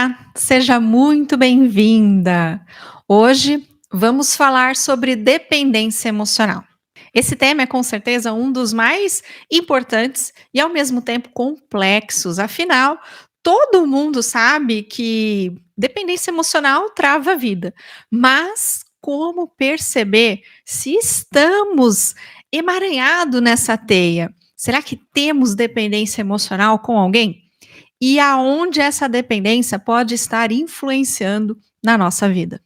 Olá, seja muito bem-vinda. Hoje vamos falar sobre dependência emocional. Esse tema é com certeza um dos mais importantes e ao mesmo tempo complexos. Afinal, todo mundo sabe que dependência emocional trava a vida. Mas como perceber se estamos emaranhados nessa teia? Será que temos dependência emocional com alguém? E aonde essa dependência pode estar influenciando na nossa vida.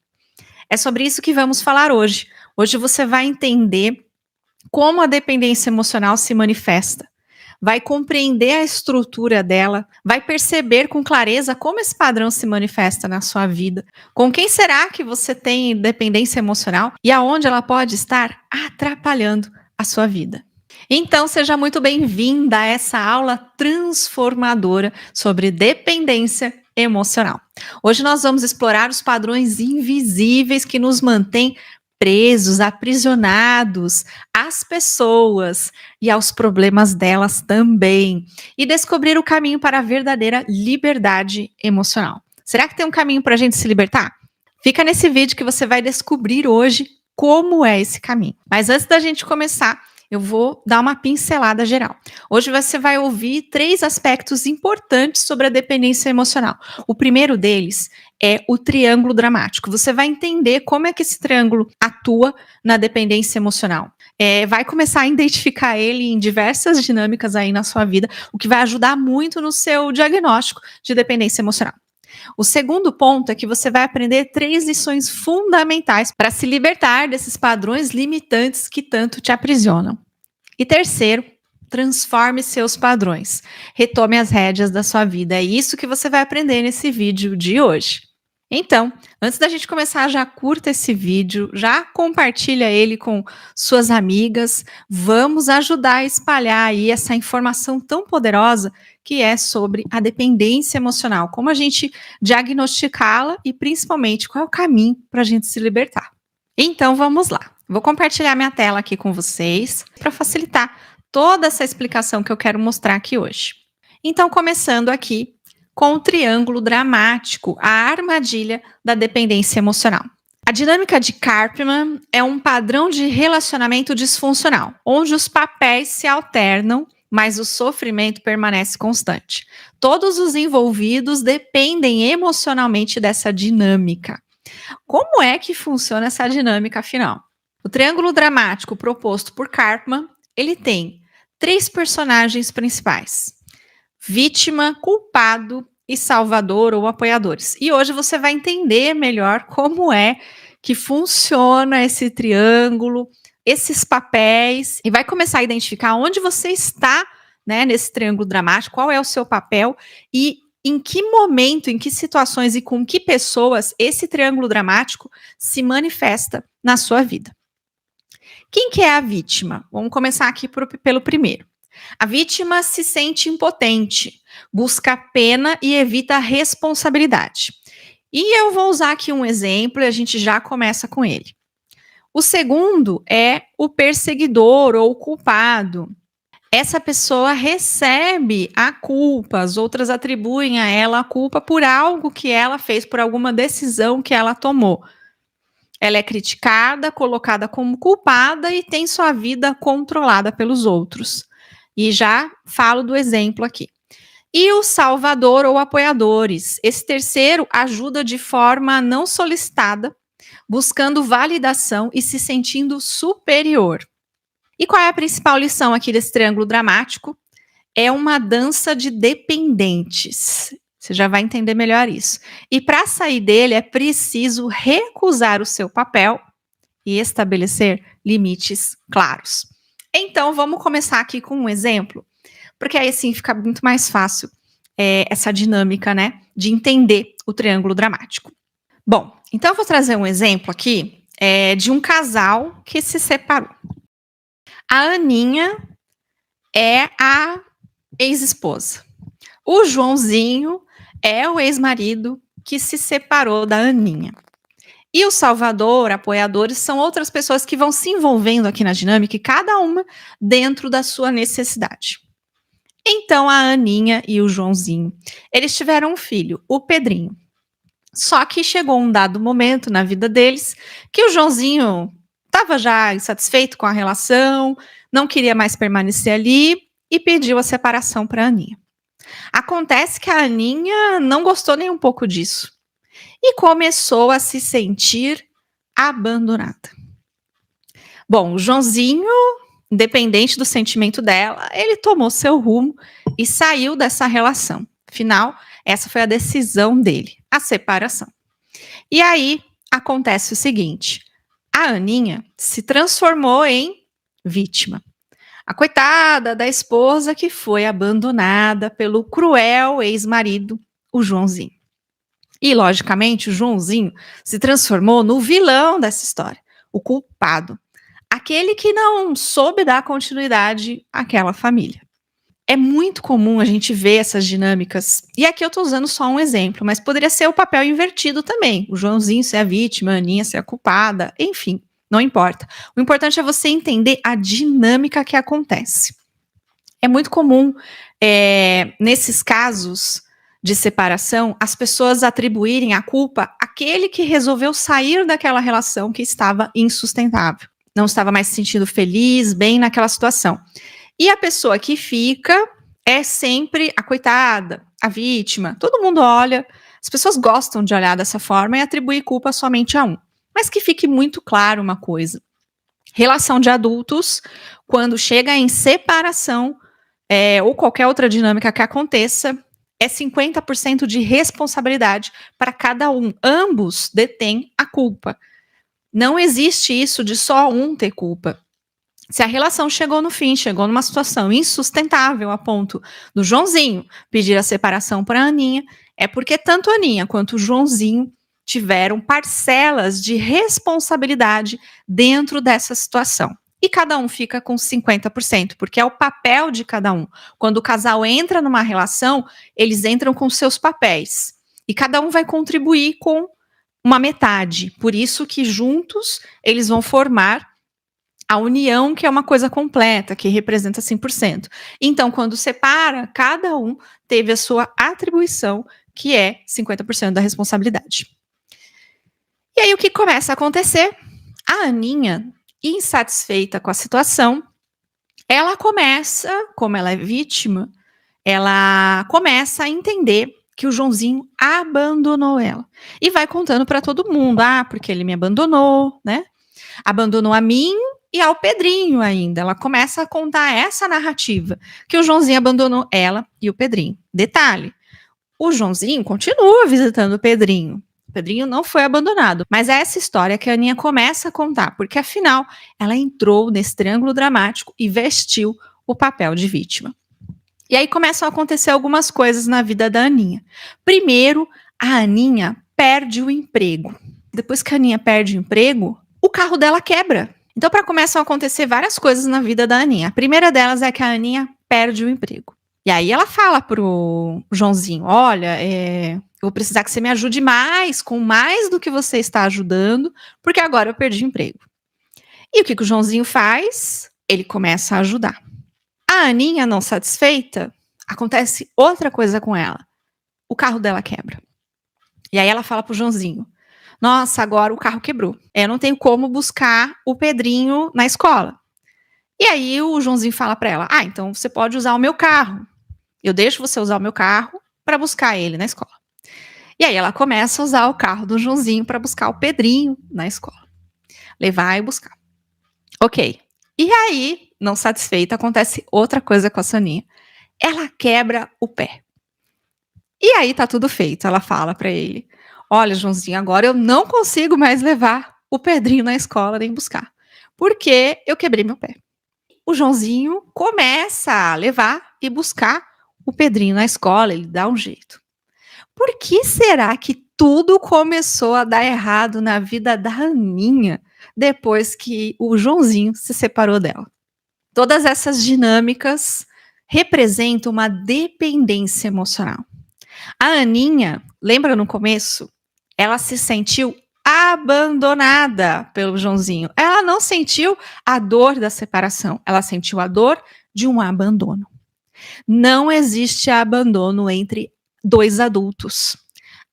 É sobre isso que vamos falar hoje. Hoje você vai entender como a dependência emocional se manifesta, vai compreender a estrutura dela, vai perceber com clareza como esse padrão se manifesta na sua vida, com quem será que você tem dependência emocional e aonde ela pode estar atrapalhando a sua vida. Então, seja muito bem-vinda a essa aula transformadora sobre dependência emocional. Hoje nós vamos explorar os padrões invisíveis que nos mantêm presos, aprisionados às pessoas e aos problemas delas também, e descobrir o caminho para a verdadeira liberdade emocional. Será que tem um caminho para a gente se libertar? Fica nesse vídeo que você vai descobrir hoje como é esse caminho. Mas antes da gente começar, eu vou dar uma pincelada geral. Hoje você vai ouvir 3 aspectos importantes sobre a dependência emocional. O primeiro deles é o triângulo dramático. Você vai entender como é que esse triângulo atua na dependência emocional. Vai começar a identificar ele em diversas dinâmicas aí na sua vida, o que vai ajudar muito no seu diagnóstico de dependência emocional. O segundo ponto é que você vai aprender 3 lições fundamentais para se libertar desses padrões limitantes que tanto te aprisionam. E terceiro, transforme seus padrões. Retome as rédeas da sua vida. É isso que você vai aprender nesse vídeo de hoje. Então, antes da gente começar, já curta esse vídeo, já compartilha ele com suas amigas. Vamos ajudar a espalhar aí essa informação tão poderosa que é sobre a dependência emocional, como a gente diagnosticá-la e principalmente qual é o caminho para a gente se libertar. Então vamos lá. Vou compartilhar minha tela aqui com vocês para facilitar toda essa explicação que eu quero mostrar aqui hoje. Então, começando aqui com o triângulo dramático, a armadilha da dependência emocional. A dinâmica de Karpman é um padrão de relacionamento disfuncional, onde os papéis se alternam, mas o sofrimento permanece constante. Todos os envolvidos dependem emocionalmente dessa dinâmica. Como é que funciona essa dinâmica, afinal? O triângulo dramático proposto por Karpman, ele tem 3 personagens principais: vítima, culpado e salvador ou apoiadores. E hoje você vai entender melhor como é que funciona esse triângulo, esses papéis, e vai começar a identificar onde você está, né, nesse triângulo dramático, qual é o seu papel e em que momento, em que situações e com que pessoas esse triângulo dramático se manifesta na sua vida. Quem que é a vítima? Vamos começar aqui pelo primeiro. A vítima se sente impotente, busca pena e evita a responsabilidade. E eu vou usar aqui um exemplo e a gente já começa com ele. O segundo é o perseguidor ou o culpado. Essa pessoa recebe a culpa, as outras atribuem a ela a culpa por algo que ela fez, por alguma decisão que ela tomou. Ela é criticada, colocada como culpada e tem sua vida controlada pelos outros. E já falo do exemplo aqui. E o salvador ou apoiadores. Esse terceiro ajuda de forma não solicitada, buscando validação e se sentindo superior. E qual é a principal lição aqui desse triângulo dramático? É uma dança de dependentes. Você já vai entender melhor isso. E para sair dele é preciso recusar o seu papel e estabelecer limites claros. Então, vamos começar aqui com um exemplo, porque aí assim fica muito mais fácil essa dinâmica, né, de entender o triângulo dramático. Bom, então eu vou trazer um exemplo aqui de um casal que se separou. A Aninha é a ex-esposa. O Joãozinho é o ex-marido que se separou da Aninha. E o salvador, apoiadores, são outras pessoas que vão se envolvendo aqui na dinâmica, e cada uma dentro da sua necessidade. Então, a Aninha e o Joãozinho, eles tiveram um filho, o Pedrinho. Só que chegou um dado momento na vida deles que o Joãozinho estava já insatisfeito com a relação, não queria mais permanecer ali e pediu a separação para a Aninha. Acontece que a Aninha não gostou nem um pouco disso e começou a se sentir abandonada. Bom, o Joãozinho, independente do sentimento dela, ele tomou seu rumo e saiu dessa relação. Afinal, essa foi a decisão dele, a separação. E aí acontece o seguinte: a Aninha se transformou em vítima. A coitada da esposa que foi abandonada pelo cruel ex-marido, o Joãozinho. E, logicamente, o Joãozinho se transformou no vilão dessa história, o culpado, aquele que não soube dar continuidade àquela família. É muito comum a gente ver essas dinâmicas, e aqui eu estou usando só um exemplo, mas poderia ser o papel invertido também, o Joãozinho ser a vítima, a Aninha ser a culpada, enfim, não importa. O importante é você entender a dinâmica que acontece. É muito comum, nesses casos de separação, as pessoas atribuírem a culpa àquele que resolveu sair daquela relação que estava insustentável, não estava mais se sentindo feliz, bem naquela situação. E a pessoa que fica é sempre a coitada, a vítima. Todo mundo olha, as pessoas gostam de olhar dessa forma e atribuir culpa somente a um. Mas que fique muito claro uma coisa: relação de adultos, quando chega em separação, ou qualquer outra dinâmica que aconteça, é 50% de responsabilidade para cada um. Ambos detêm a culpa. Não existe isso de só um ter culpa. Se a relação chegou no fim, chegou numa situação insustentável a ponto do Joãozinho pedir a separação para a Aninha, é porque tanto a Aninha quanto o Joãozinho tiveram parcelas de responsabilidade dentro dessa situação. E cada um fica com 50%, porque é o papel de cada um. Quando o casal entra numa relação, eles entram com seus papéis. E cada um vai contribuir com uma metade. Por isso que juntos eles vão formar a união, que é uma coisa completa, que representa 100%. Então, quando separa, cada um teve a sua atribuição, que é 50% da responsabilidade. E aí, o que começa a acontecer? A Aninha, insatisfeita com a situação, ela começa, como ela é vítima, ela começa a entender que o Joãozinho abandonou ela. E vai contando para todo mundo: porque ele me abandonou, né? Abandonou a mim e ao Pedrinho ainda. Ela começa a contar essa narrativa, que o Joãozinho abandonou ela e o Pedrinho. Detalhe: o Joãozinho continua visitando o Pedrinho. O Pedrinho não foi abandonado. Mas é essa história que a Aninha começa a contar, porque afinal ela entrou nesse triângulo dramático e vestiu o papel de vítima. E aí começam a acontecer algumas coisas na vida da Aninha. Primeiro, a Aninha perde o emprego. Depois que a Aninha perde o emprego, o carro dela quebra. Então, começam a acontecer várias coisas na vida da Aninha. A primeira delas é que a Aninha perde o emprego. E aí ela fala pro Joãozinho: olha, eu vou precisar que você me ajude mais, com mais do que você está ajudando, porque agora eu perdi o emprego. E o que o Joãozinho faz? Ele começa a ajudar. A Aninha, não satisfeita, acontece outra coisa com ela. O carro dela quebra. E aí ela fala pro Joãozinho: nossa, agora o carro quebrou. Eu não tenho como buscar o Pedrinho na escola. E aí o Joãozinho fala para ela: então você pode usar o meu carro. Eu deixo você usar o meu carro para buscar ele na escola. E aí ela começa a usar o carro do Joãozinho para buscar o Pedrinho na escola. Levar e buscar. Ok. E aí, não satisfeita, acontece outra coisa com a Soninha. Ela quebra o pé. E aí tá tudo feito. Ela fala para ele: olha, Joãozinho, agora eu não consigo mais levar o Pedrinho na escola nem buscar, porque eu quebrei meu pé. O Joãozinho começa a levar e buscar o Pedrinho na escola, ele dá um jeito. Por que será que tudo começou a dar errado na vida da Aninha depois que o Joãozinho se separou dela? Todas essas dinâmicas representam uma dependência emocional. A Aninha, lembra no começo? Ela se sentiu abandonada pelo Joãozinho. Ela não sentiu a dor da separação, ela sentiu a dor de um abandono. Não existe abandono entre dois adultos.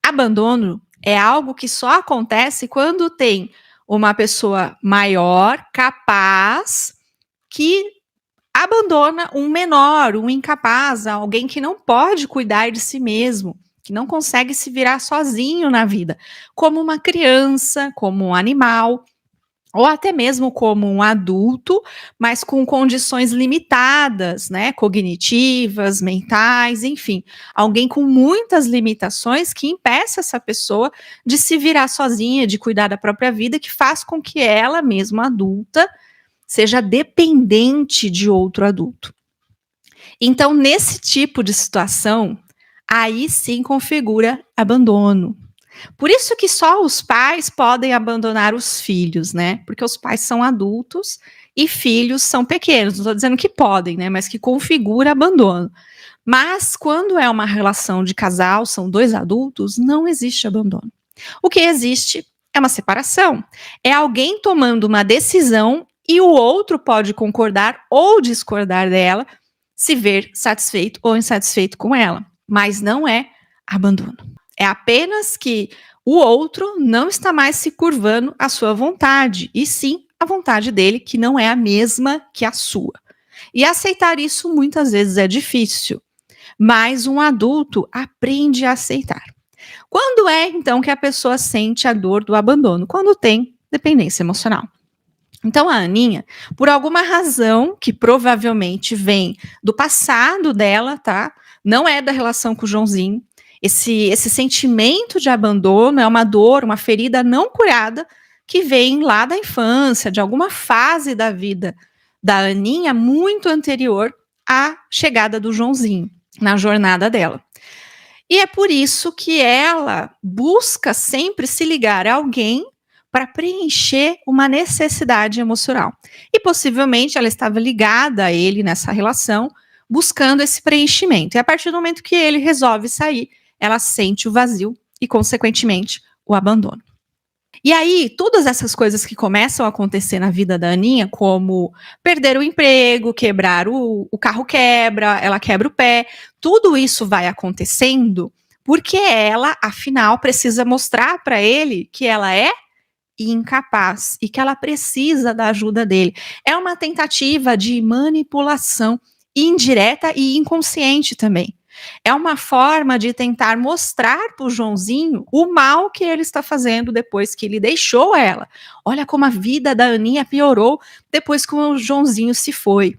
Abandono É algo que só acontece quando tem uma pessoa maior, capaz, que abandona um menor, um incapaz, alguém que não pode cuidar de si mesmo, que não consegue se virar sozinho na vida, como uma criança, como um animal, ou até mesmo como um adulto, mas com condições limitadas, né, cognitivas, mentais, enfim, alguém com muitas limitações que impeça essa pessoa de se virar sozinha, de cuidar da própria vida, que faz com que ela mesma adulta seja dependente de outro adulto. Então, nesse tipo de situação, aí sim configura abandono. Por isso que só os pais podem abandonar os filhos, né? Porque os pais são adultos e filhos são pequenos. Não estou dizendo que podem, né? Mas que configura abandono. Mas quando é uma relação de casal, são dois adultos, não existe abandono. O que existe é uma separação. É alguém tomando uma decisão e o outro pode concordar ou discordar dela, se ver satisfeito ou insatisfeito com ela. Mas não é abandono. É apenas que o outro não está mais se curvando à sua vontade, e sim a vontade dele, que não é a mesma que a sua. E aceitar isso muitas vezes é difícil, mas um adulto aprende a aceitar. Quando é, então, que a pessoa sente a dor do abandono? Quando tem dependência emocional. Então, a Aninha, por alguma razão que provavelmente vem do passado dela, tá? Não é da relação com o Joãozinho. Esse sentimento de abandono é uma dor, uma ferida não curada que vem lá da infância, de alguma fase da vida da Aninha muito anterior à chegada do Joãozinho na jornada dela. E é por isso que ela busca sempre se ligar a alguém para preencher uma necessidade emocional. E possivelmente ela estava ligada a ele nessa relação, buscando esse preenchimento. E a partir do momento que ele resolve sair, ela sente o vazio e, consequentemente, o abandono. E aí, todas essas coisas que começam a acontecer na vida da Aninha, como perder o emprego, quebrar o carro quebra, ela quebra o pé, tudo isso vai acontecendo porque ela, afinal, precisa mostrar para ele que ela é incapaz e que ela precisa da ajuda dele. É uma tentativa de manipulação indireta e inconsciente também. É uma forma de tentar mostrar para o Joãozinho o mal que ele está fazendo depois que ele deixou ela. Olha como a vida da Aninha piorou depois que o Joãozinho se foi.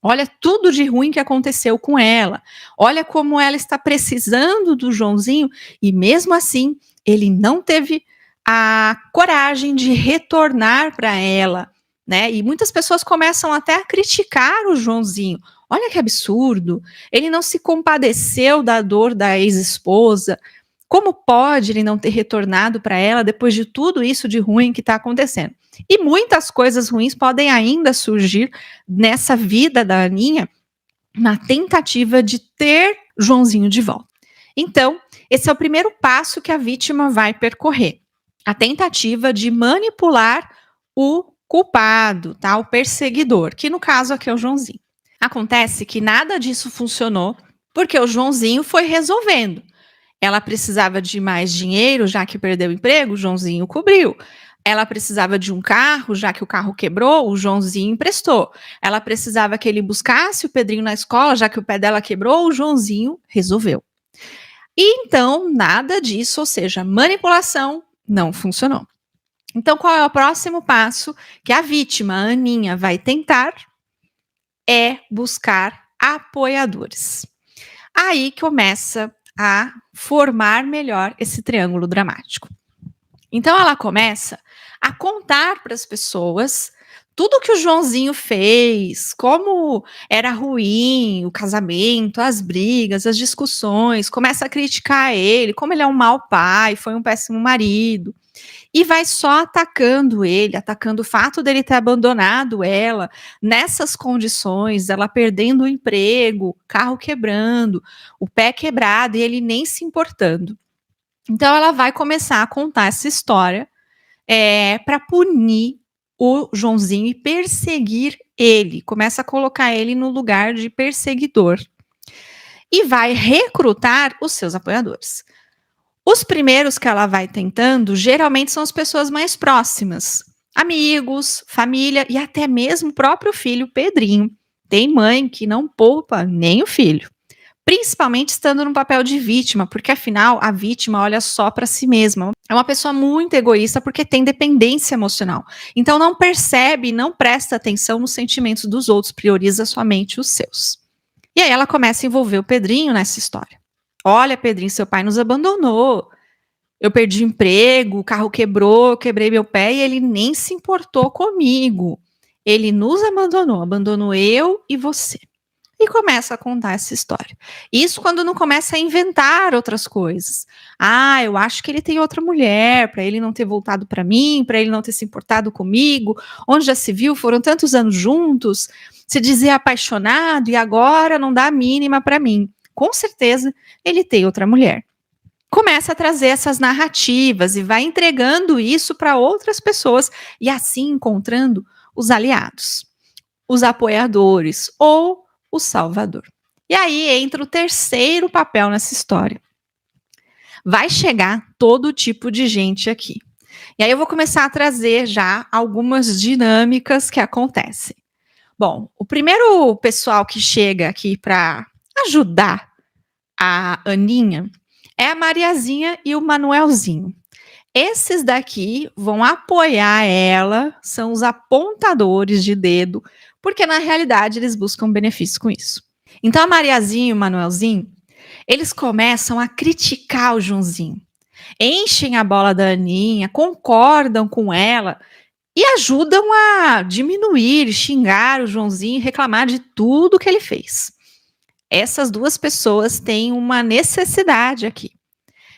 Olha tudo de ruim que aconteceu com ela. Olha como ela está precisando do Joãozinho e mesmo assim ele não teve a coragem de retornar para ela, né? E muitas pessoas começam até a criticar o Joãozinho. Olha que absurdo. Ele não se compadeceu da dor da ex-esposa. Como pode ele não ter retornado para ela depois de tudo isso de ruim que está acontecendo? E muitas coisas ruins podem ainda surgir nessa vida da Aninha na tentativa de ter Joãozinho de volta. Então, esse é o primeiro passo que a vítima vai percorrer. A tentativa de manipular o culpado, tá? O perseguidor, que no caso aqui é o Joãozinho. Acontece que nada disso funcionou porque o Joãozinho foi resolvendo. Ela precisava de mais dinheiro, já que perdeu o emprego, o Joãozinho cobriu. Ela precisava de um carro, já que o carro quebrou, o Joãozinho emprestou. Ela precisava que ele buscasse o Pedrinho na escola, já que o pé dela quebrou, o Joãozinho resolveu. E então, nada disso, ou seja, manipulação, não funcionou. Então, qual é o próximo passo que a vítima, a Aninha, vai tentar? É buscar apoiadores. Aí começa a formar melhor esse triângulo dramático. Então ela começa a contar para as pessoas tudo que o Joãozinho fez, como era ruim o casamento, as brigas, as discussões, começa a criticar ele, como ele é um mau pai, foi um péssimo marido. E vai só atacando ele, atacando o fato dele ter abandonado ela nessas condições, ela perdendo o emprego, carro quebrando, o pé quebrado e ele nem se importando. Então ela vai começar a contar essa história para punir o Joãozinho e perseguir ele. Começa a colocar ele no lugar de perseguidor. E vai recrutar os seus apoiadores. Os primeiros que ela vai tentando, geralmente são as pessoas mais próximas, amigos, família e até mesmo o próprio filho Pedrinho. Tem mãe que não poupa nem o filho, principalmente estando no papel de vítima, porque afinal a vítima olha só para si mesma. É uma pessoa muito egoísta porque tem dependência emocional. Então não percebe, não presta atenção nos sentimentos dos outros, prioriza somente os seus. E aí ela começa a envolver o Pedrinho nessa história. Olha, Pedrinho, seu pai nos abandonou. Eu perdi o emprego, o carro quebrou, eu quebrei meu pé e ele nem se importou comigo. Ele nos abandonou, abandonou eu e você. E começa a contar essa história. Isso quando não começa a inventar outras coisas. Ah, eu acho que ele tem outra mulher, para ele não ter voltado para mim, para ele não ter se importado comigo. Onde já se viu, foram tantos anos juntos, se dizia apaixonado e agora não dá a mínima para mim. Com certeza ele tem outra mulher. Começa a trazer essas narrativas e vai entregando isso para outras pessoas e assim encontrando os aliados, os apoiadores ou o salvador. E aí entra o terceiro papel nessa história. Vai chegar todo tipo de gente aqui. E aí eu vou começar a trazer já algumas dinâmicas que acontecem. Bom, o primeiro pessoal que chega aqui para ajudar a Aninha é a Mariazinha e o Manuelzinho. Esses daqui vão apoiar ela, são os apontadores de dedo, porque na realidade eles buscam benefício com isso. Então a Mariazinha e o Manuelzinho, eles começam a criticar o Joãozinho, enchem a bola da Aninha, concordam com ela e ajudam a diminuir, xingar o Joãozinho e reclamar de tudo que ele fez. Essas duas pessoas têm uma necessidade aqui.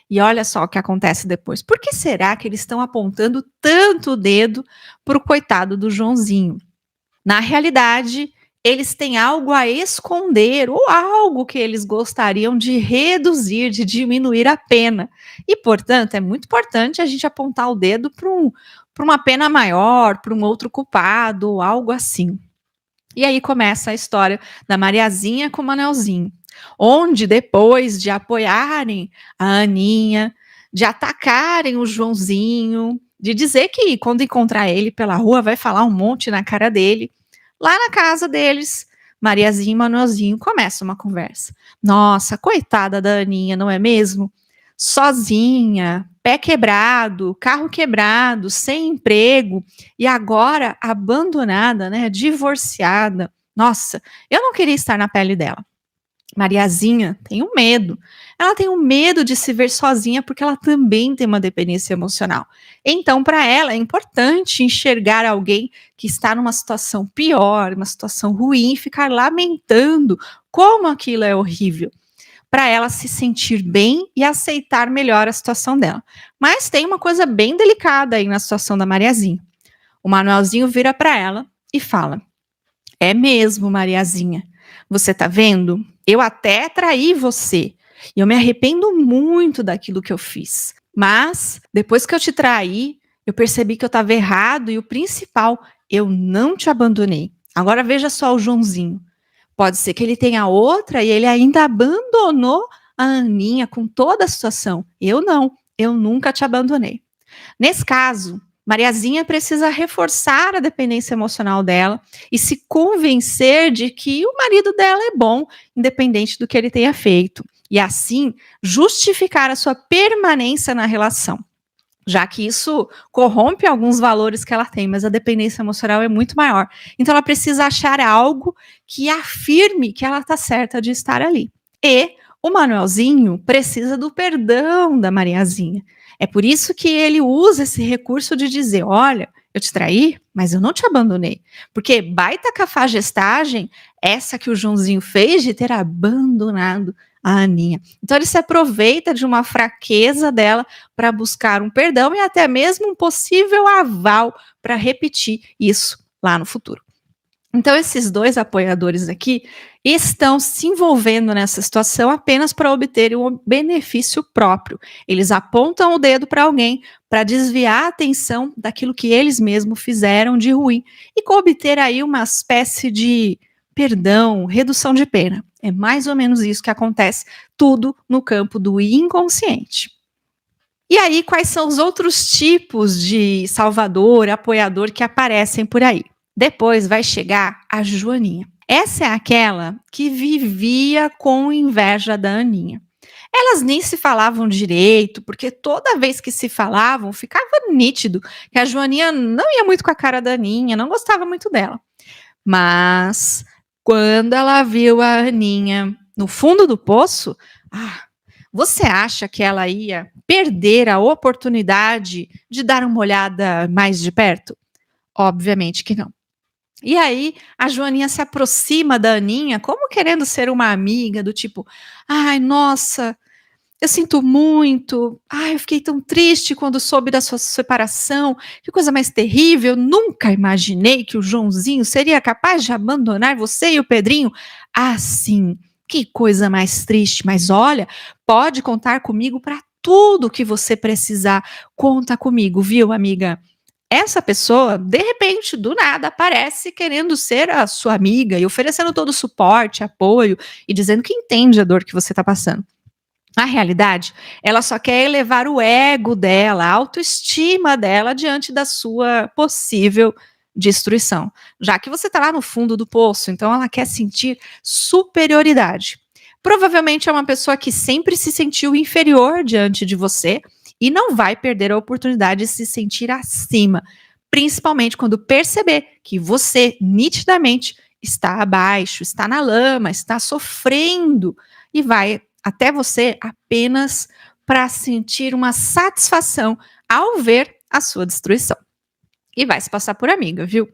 E olha só o que acontece depois. Por que será que eles estão apontando tanto o dedo para o coitado do Joãozinho? Na realidade, eles têm algo a esconder ou algo que eles gostariam de reduzir, de diminuir a pena. E, portanto, é muito importante a gente apontar o dedo para uma pena maior, para um outro culpado ou algo assim. E aí começa a história da Mariazinha com o Manelzinho, onde depois de apoiarem a Aninha, de atacarem o Joãozinho, de dizer que quando encontrar ele pela rua vai falar um monte na cara dele, lá na casa deles, Mariazinha e Manuelzinho começam uma conversa. Nossa, coitada da Aninha, não é mesmo? Sozinha, pé quebrado, carro quebrado, sem emprego e agora abandonada, né, divorciada. Nossa, eu não queria estar na pele dela. Mariazinha tem um medo. Ela tem um medo de se ver sozinha porque ela também tem uma dependência emocional. Então, para ela é importante enxergar alguém que está numa situação pior, uma situação ruim, e ficar lamentando como aquilo é horrível, para ela se sentir bem e aceitar melhor a situação dela. Mas tem uma coisa bem delicada aí na situação da Mariazinha. O Manuelzinho vira para ela e fala: é mesmo, Mariazinha, você tá vendo? Eu até traí você. E eu me arrependo muito daquilo que eu fiz. Mas, depois que eu te traí, eu percebi que eu estava errado e o principal, eu não te abandonei. Agora veja só o Joãozinho. Pode ser que ele tenha outra e ele ainda abandonou a Aninha com toda a situação. Eu não, eu nunca te abandonei. Nesse caso, Mariazinha precisa reforçar a dependência emocional dela e se convencer de que o marido dela é bom, independente do que ele tenha feito. E assim, justificar a sua permanência na relação, já que isso corrompe alguns valores que ela tem, mas a dependência emocional é muito maior. Então ela precisa achar algo que afirme que ela está certa de estar ali. E o Manuelzinho precisa do perdão da Mariazinha. É por isso que ele usa esse recurso de dizer: olha, eu te traí, mas eu não te abandonei. Porque baita cafajestagem essa que o Joãozinho fez de ter abandonado a Aninha. Então ele se aproveita de uma fraqueza dela para buscar um perdão e até mesmo um possível aval para repetir isso lá no futuro. Então esses dois apoiadores aqui estão se envolvendo nessa situação apenas para obter um benefício próprio. Eles apontam o dedo para alguém para desviar a atenção daquilo que eles mesmos fizeram de ruim e obter aí uma espécie de perdão, redução de pena. É mais ou menos isso que acontece, tudo no campo do inconsciente. E aí, quais são os outros tipos de salvador, apoiador que aparecem por aí? Depois vai chegar a Joaninha. Essa é aquela que vivia com inveja da Aninha. Elas nem se falavam direito, porque toda vez que se falavam, ficava nítido que a Joaninha não ia muito com a cara da Aninha, não gostava muito dela. Mas quando ela viu a Aninha no fundo do poço, ah, você acha que ela ia perder a oportunidade de dar uma olhada mais de perto? Obviamente que não. E aí, a Joaninha se aproxima da Aninha, como querendo ser uma amiga, do tipo, ai, nossa, eu sinto muito. Ai, eu fiquei tão triste quando soube da sua separação. Que coisa mais terrível. Nunca imaginei que o Joãozinho seria capaz de abandonar você e o Pedrinho assim. Que coisa mais triste. Mas olha, pode contar comigo para tudo que você precisar. Conta comigo, viu, amiga? Essa pessoa, de repente, do nada, aparece querendo ser a sua amiga e oferecendo todo o suporte, apoio e dizendo que entende a dor que você está passando. Na realidade, ela só quer elevar o ego dela, a autoestima dela diante da sua possível destruição. Já que você está lá no fundo do poço, então ela quer sentir superioridade. Provavelmente é uma pessoa que sempre se sentiu inferior diante de você e não vai perder a oportunidade de se sentir acima, principalmente quando perceber que você nitidamente está abaixo, está na lama, está sofrendo e vai até você apenas para sentir uma satisfação ao ver a sua destruição. E vai se passar por amiga, viu?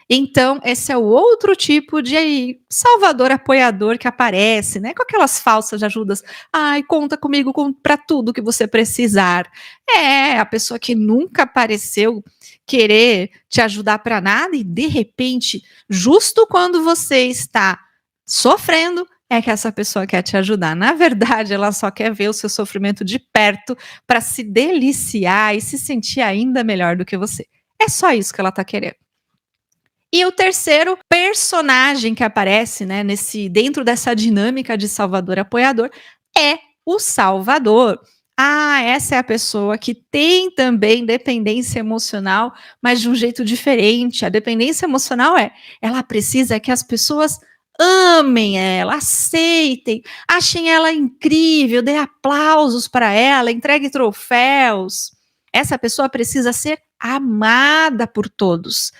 Então, esse é o outro tipo de salvador apoiador que aparece, né? Com aquelas falsas ajudas. Ai, conta comigo para tudo que você precisar. É, a pessoa que nunca pareceu querer te ajudar para nada e de repente, justo quando você está sofrendo, é que essa pessoa quer te ajudar. Na verdade, ela só quer ver o seu sofrimento de perto para se deliciar e se sentir ainda melhor do que você. É só isso que ela tá querendo. E o terceiro personagem que aparece, né, dentro dessa dinâmica de salvador apoiador é o salvador. Ah, essa é a pessoa que tem também dependência emocional, mas de um jeito diferente. A dependência emocional ela precisa que as pessoas amem ela, aceitem, achem ela incrível, dê aplausos para ela, entregue troféus. Essa pessoa precisa ser amada por todos.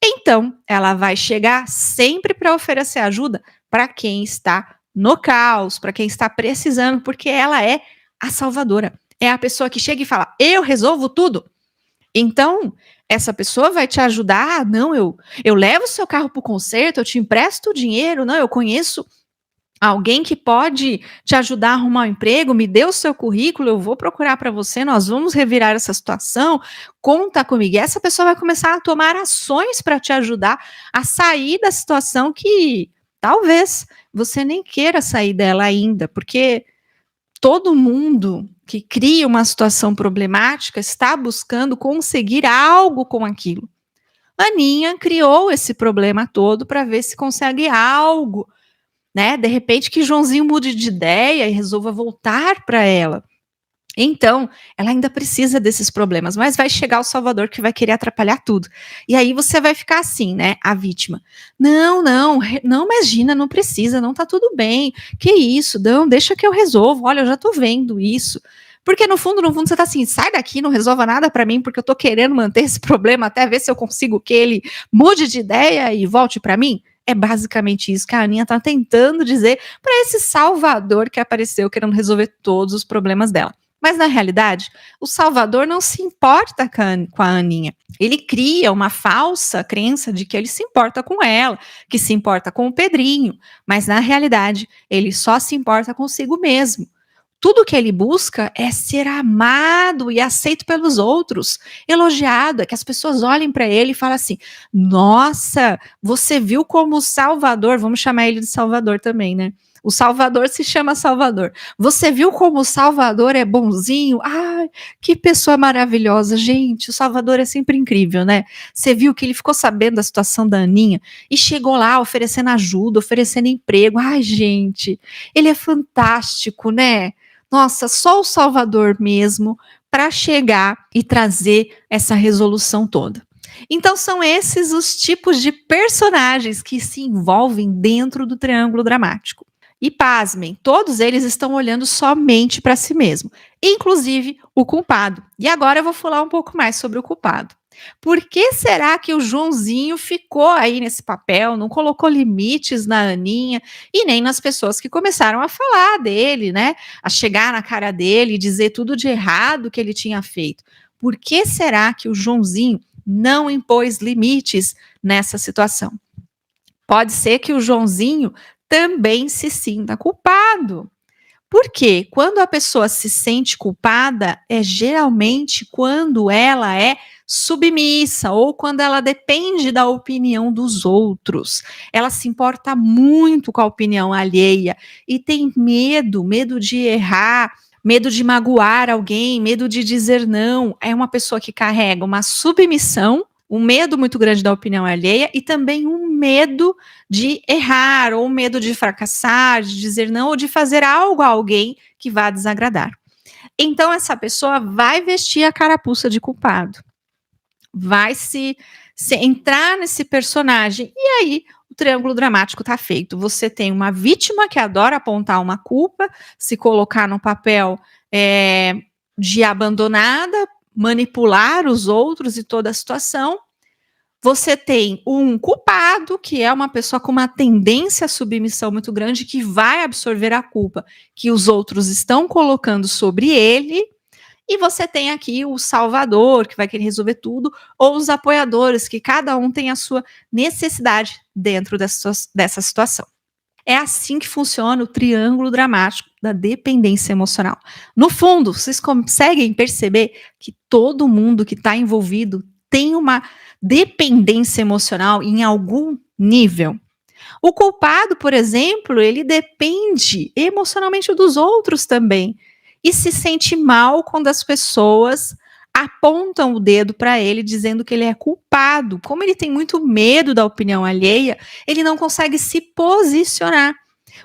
Então, ela vai chegar sempre para oferecer ajuda para quem está no caos, para quem está precisando, porque ela é a salvadora. É a pessoa que chega e fala: "Eu resolvo tudo". Então, essa pessoa vai te ajudar. Não, eu levo o seu carro para o conserto, eu te empresto o dinheiro. Não, eu conheço alguém que pode te ajudar a arrumar um emprego, me dê o seu currículo, eu vou procurar para você, nós vamos revirar essa situação, conta comigo. E essa pessoa vai começar a tomar ações para te ajudar a sair da situação que talvez você nem queira sair dela ainda, porque todo mundo que cria uma situação problemática está buscando conseguir algo com aquilo. Aninha criou esse problema todo para ver se consegue algo, né? De repente que Joãozinho mude de ideia e resolva voltar para ela. Então, ela ainda precisa desses problemas, mas vai chegar o Salvador que vai querer atrapalhar tudo. E aí você vai ficar assim, né, a vítima. Não, não, não, imagina, não precisa, não tá tudo bem. Que isso? Não, deixa que eu resolvo. Olha, eu já tô vendo isso. Porque no fundo você tá assim, sai daqui, não resolva nada para mim, porque eu tô querendo manter esse problema até ver se eu consigo que ele mude de ideia e volte para mim. É basicamente isso que a Aninha tá tentando dizer para esse Salvador que apareceu querendo resolver todos os problemas dela. Mas na realidade, o Salvador não se importa com a Aninha. Ele cria uma falsa crença de que ele se importa com ela, que se importa com o Pedrinho, mas na realidade, ele só se importa consigo mesmo. Tudo que ele busca é ser amado e aceito pelos outros, elogiado, é que as pessoas olhem para ele e falem assim: "Nossa, você viu como o Salvador", vamos chamar ele de Salvador também, né? O Salvador se chama Salvador. "Você viu como o Salvador é bonzinho? Ai, que pessoa maravilhosa, gente, o Salvador é sempre incrível, né? Você viu que ele ficou sabendo da situação da Aninha e chegou lá oferecendo ajuda, oferecendo emprego. Ai, gente, ele é fantástico, né? Nossa, só o Salvador mesmo para chegar e trazer essa resolução toda. Então são esses os tipos de personagens que se envolvem dentro do triângulo dramático. E pasmem, todos eles estão olhando somente para si mesmo, inclusive o culpado. E agora eu vou falar um pouco mais sobre o culpado. Por que será que o Joãozinho ficou aí nesse papel, não colocou limites na Aninha e nem nas pessoas que começaram a falar dele, né? A chegar na cara dele e dizer tudo de errado que ele tinha feito. Por que será que o Joãozinho não impôs limites nessa situação? Pode ser que o Joãozinho também se sinta culpado. Porque quando a pessoa se sente culpada, é geralmente quando ela é submissa ou quando ela depende da opinião dos outros. Ela se importa muito com a opinião alheia e tem medo de errar, medo de magoar alguém, medo de dizer não. É uma pessoa que carrega uma submissão, um medo muito grande da opinião alheia e também um medo de errar, ou medo de fracassar, de dizer não, ou de fazer algo a alguém que vá desagradar. Então, essa pessoa vai vestir a carapuça de culpado, vai se entrar nesse personagem, e aí o triângulo dramático está feito. Você tem uma vítima que adora apontar uma culpa, se colocar no papel de abandonada, manipular os outros e toda a situação. Você tem um culpado, que é uma pessoa com uma tendência à submissão muito grande, que vai absorver a culpa que os outros estão colocando sobre ele. E você tem aqui o salvador, que vai querer resolver tudo, ou os apoiadores, que cada um tem a sua necessidade dentro dessa situação. É assim que funciona o triângulo dramático da dependência emocional. No fundo, vocês conseguem perceber que todo mundo que está envolvido tem uma dependência emocional em algum nível. O culpado, por exemplo, ele depende emocionalmente dos outros também e se sente mal quando as pessoas apontam o dedo para ele dizendo que ele é culpado. Como ele tem muito medo da opinião alheia, ele não consegue se posicionar.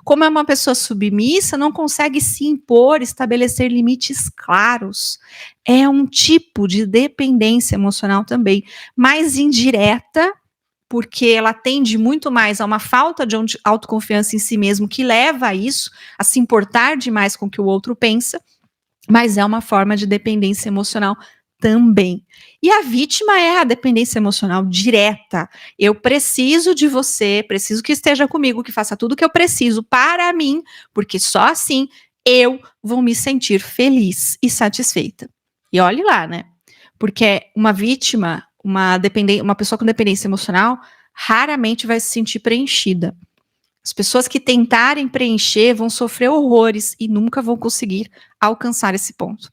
Como é uma pessoa submissa, não consegue se impor, estabelecer limites claros. É um tipo de dependência emocional também, mais indireta, porque ela tende muito mais a uma falta de autoconfiança em si mesmo, que leva a isso, a se importar demais com o que o outro pensa, mas é uma forma de dependência emocional também. E a vítima é a dependência emocional direta. Eu preciso de você, preciso que esteja comigo, que faça tudo o que eu preciso para mim, porque só assim eu vou me sentir feliz e satisfeita. E olhe lá, né? Porque uma vítima, uma pessoa com dependência emocional, raramente vai se sentir preenchida. As pessoas que tentarem preencher vão sofrer horrores e nunca vão conseguir alcançar esse ponto.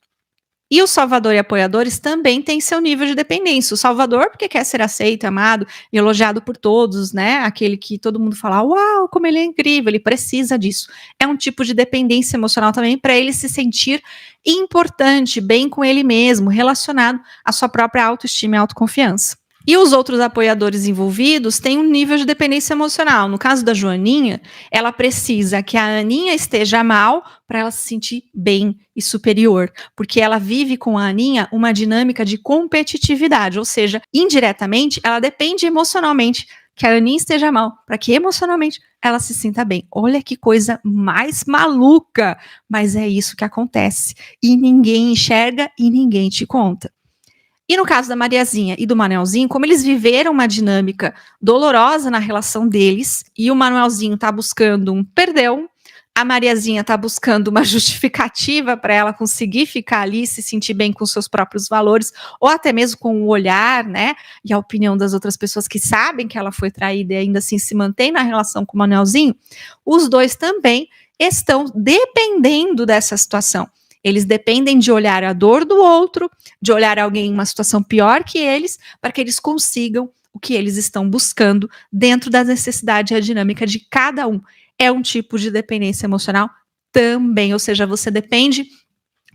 E o salvador e apoiadores também têm seu nível de dependência. O salvador porque quer ser aceito, amado, elogiado por todos, né? Aquele que todo mundo fala, uau, como ele é incrível, ele precisa disso. É um tipo de dependência emocional também para ele se sentir importante, bem com ele mesmo, relacionado à sua própria autoestima e autoconfiança. E os outros apoiadores envolvidos têm um nível de dependência emocional. No caso da Joaninha, ela precisa que a Aninha esteja mal para ela se sentir bem e superior, porque ela vive com a Aninha uma dinâmica de competitividade, ou seja, indiretamente, ela depende emocionalmente que a Aninha esteja mal, para que emocionalmente ela se sinta bem. Olha que coisa mais maluca, mas é isso que acontece. E ninguém enxerga e ninguém te conta. E no caso da Mariazinha e do Manuelzinho, como eles viveram uma dinâmica dolorosa na relação deles, e o Manuelzinho está buscando um perdão, a Mariazinha está buscando uma justificativa para ela conseguir ficar ali, se sentir bem com seus próprios valores, ou até mesmo com o olhar, né, e a opinião das outras pessoas que sabem que ela foi traída e ainda assim se mantém na relação com o Manuelzinho, os dois também estão dependendo dessa situação. Eles dependem de olhar a dor do outro, de olhar alguém em uma situação pior que eles, para que eles consigam o que eles estão buscando dentro da necessidade e a dinâmica de cada um. É um tipo de dependência emocional também, ou seja, você depende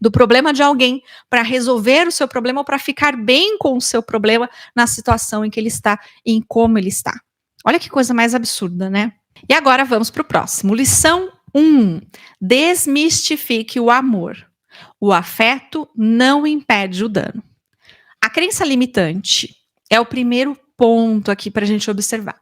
do problema de alguém para resolver o seu problema ou para ficar bem com o seu problema na situação em que ele está e em como ele está. Olha que coisa mais absurda, né? E agora vamos para o próximo. Lição 1. Desmistifique o amor. O afeto não impede o dano. A crença limitante é o primeiro ponto aqui para a gente observar.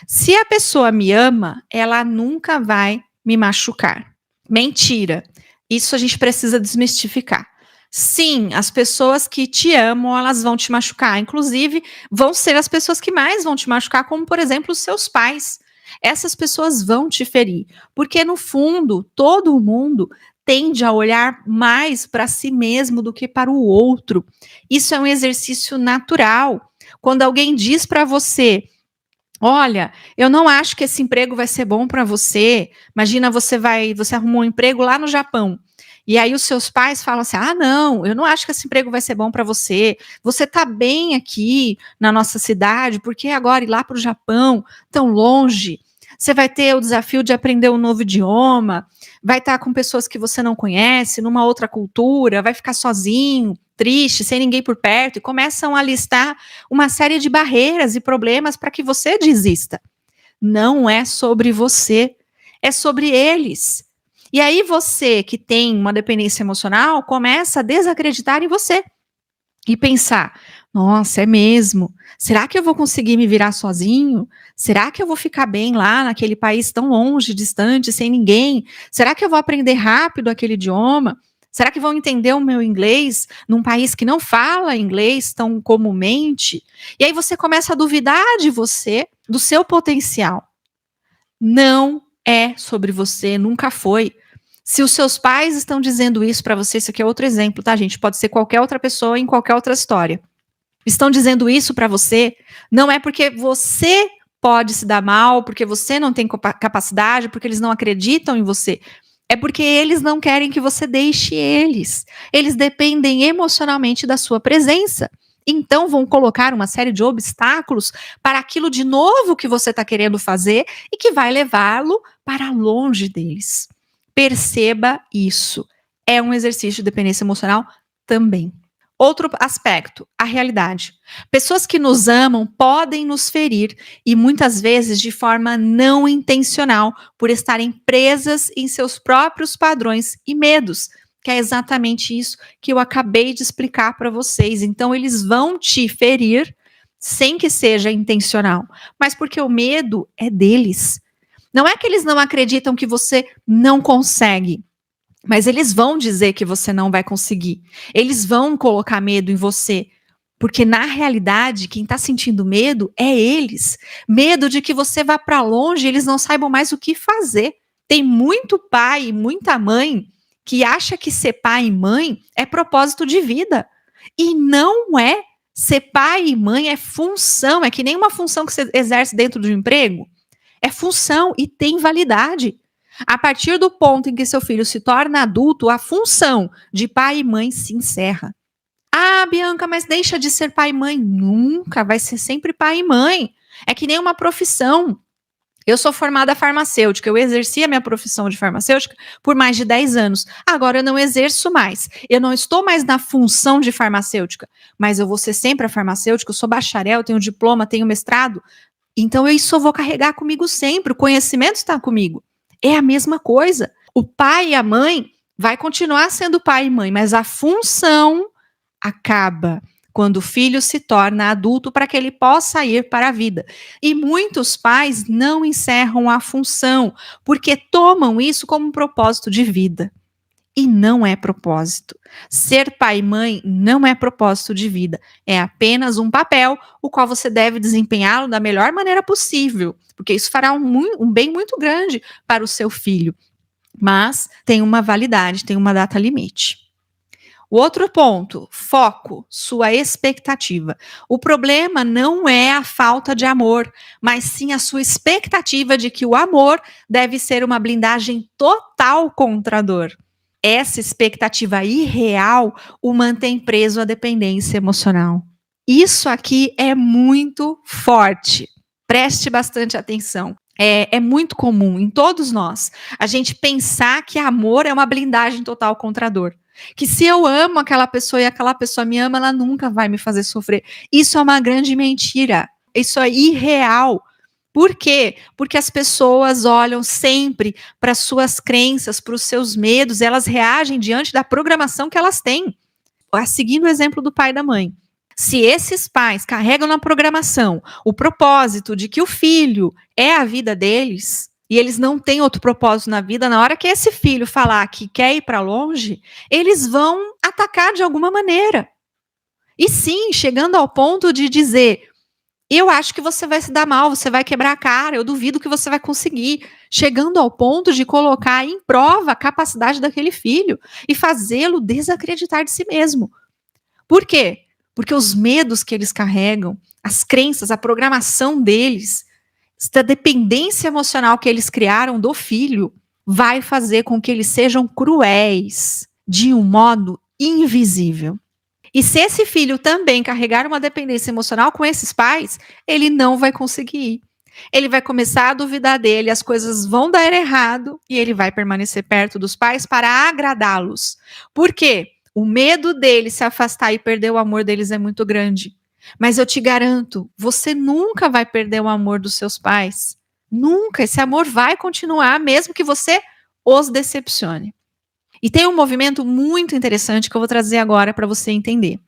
Se a pessoa me ama, ela nunca vai me machucar. Mentira. Isso a gente precisa desmistificar. Sim, as pessoas que te amam, elas vão te machucar. Inclusive, vão ser as pessoas que mais vão te machucar, como, por exemplo, os seus pais. Essas pessoas vão te ferir. Porque, no fundo, todo mundo tende a olhar mais para si mesmo do que para o outro. Isso é um exercício natural. Quando alguém diz para você: olha, eu não acho que esse emprego vai ser bom para você. Imagina, você arrumou um emprego lá no Japão. E aí os seus pais falam assim: "Ah, não, eu não acho que esse emprego vai ser bom para você. Você tá bem aqui na nossa cidade, porque agora ir lá para o Japão, tão longe, você vai ter o desafio de aprender um novo idioma, vai estar com pessoas que você não conhece, numa outra cultura, vai ficar sozinho, triste, sem ninguém por perto", e começam a listar uma série de barreiras e problemas para que você desista. Não é sobre você, é sobre eles. E aí você que tem uma dependência emocional começa a desacreditar em você e pensar: nossa, é mesmo? Será que eu vou conseguir me virar sozinho? Será que eu vou ficar bem lá naquele país tão longe, distante, sem ninguém? Será que eu vou aprender rápido aquele idioma? Será que vão entender o meu inglês num país que não fala inglês tão comumente? E aí você começa a duvidar de você, do seu potencial. Não é sobre você, nunca foi. Se os seus pais estão dizendo isso para você, isso aqui é outro exemplo, tá, gente? Pode ser qualquer outra pessoa em qualquer outra história. Estão dizendo isso para você, não é porque você pode se dar mal, porque você não tem capacidade, porque eles não acreditam em você. É porque eles não querem que você deixe eles. Eles dependem emocionalmente da sua presença. Então vão colocar uma série de obstáculos para aquilo de novo que você está querendo fazer e que vai levá-lo para longe deles. Perceba isso. É um exercício de dependência emocional também. Outro aspecto, a realidade. Pessoas que nos amam podem nos ferir e muitas vezes de forma não intencional, por estarem presas em seus próprios padrões e medos, que é exatamente isso que eu acabei de explicar para vocês. Então, eles vão te ferir sem que seja intencional, mas porque o medo é deles. Não é que eles não acreditam que você não consegue, mas eles vão dizer que você não vai conseguir. Eles vão colocar medo em você. Porque, na realidade, quem está sentindo medo é eles. Medo de que você vá para longe e eles não saibam mais o que fazer. Tem muito pai e muita mãe que acha que ser pai e mãe é propósito de vida. E não é. Ser pai e mãe é função. É que nem uma função que você exerce dentro de um emprego. É função e tem validade. A partir do ponto em que seu filho se torna adulto, a função de pai e mãe se encerra. Ah, Bianca, mas deixa de ser pai e mãe. Nunca, vai ser sempre pai e mãe. É que nem uma profissão. Eu sou formada farmacêutica, eu exerci a minha profissão de farmacêutica por mais de 10 anos. Agora eu não exerço mais. Eu não estou mais na função de farmacêutica, mas eu vou ser sempre a farmacêutica, eu sou bacharel, tenho diploma, tenho mestrado. Então eu isso eu vou carregar comigo sempre, o conhecimento está comigo. É a mesma coisa. O pai e a mãe vai continuar sendo pai e mãe, mas a função acaba quando o filho se torna adulto para que ele possa ir para a vida. E muitos pais não encerram a função, porque tomam isso como um propósito de vida. E não é propósito. Ser pai e mãe não é propósito de vida. É apenas um papel, o qual você deve desempenhá-lo da melhor maneira possível, porque isso fará um bem muito grande para o seu filho. Mas tem uma validade, tem uma data limite. O outro ponto, foco, sua expectativa. O problema não é a falta de amor, mas sim a sua expectativa de que o amor deve ser uma blindagem total contra a dor. Essa expectativa irreal o mantém preso à dependência emocional. Isso aqui é muito forte. Preste bastante atenção. É muito comum em todos nós a gente pensar que amor é uma blindagem total contra a dor. Que se eu amo aquela pessoa e aquela pessoa me ama, ela nunca vai me fazer sofrer. Isso é uma grande mentira. Isso é irreal. Por quê? Porque as pessoas olham sempre para suas crenças, para os seus medos, elas reagem diante da programação que elas têm. Seguindo o exemplo do pai e da mãe. Se esses pais carregam na programação o propósito de que o filho é a vida deles, e eles não têm outro propósito na vida, na hora que esse filho falar que quer ir para longe, eles vão atacar de alguma maneira. E sim, chegando ao ponto de dizer: eu acho que você vai se dar mal, você vai quebrar a cara, eu duvido que você vai conseguir. Chegando ao ponto de colocar em prova a capacidade daquele filho e fazê-lo desacreditar de si mesmo. Por quê? Porque os medos que eles carregam, as crenças, a programação deles, esta dependência emocional que eles criaram do filho, vai fazer com que eles sejam cruéis de um modo invisível. E se esse filho também carregar uma dependência emocional com esses pais, ele não vai conseguir. Ele vai começar a duvidar dele, as coisas vão dar errado e ele vai permanecer perto dos pais para agradá-los. Por quê? O medo dele se afastar e perder o amor deles é muito grande. Mas eu te garanto, você nunca vai perder o amor dos seus pais. Nunca. Esse amor vai continuar, mesmo que você os decepcione. E tem um movimento muito interessante que eu vou trazer agora para você entender.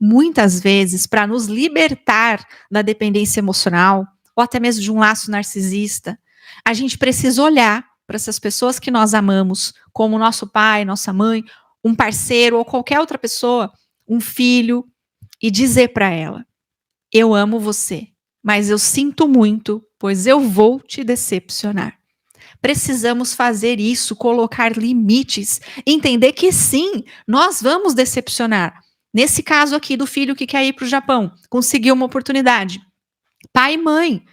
Muitas vezes, para nos libertar da dependência emocional, ou até mesmo de um laço narcisista, a gente precisa olhar para essas pessoas que nós amamos, como nosso pai, nossa mãe, um parceiro ou qualquer outra pessoa, um filho, e dizer para ela: eu amo você, mas eu sinto muito, pois eu vou te decepcionar. Precisamos fazer isso, colocar limites, entender que sim, nós vamos decepcionar. Nesse caso aqui do filho que quer ir para o Japão, conseguiu uma oportunidade. Pai e mãe,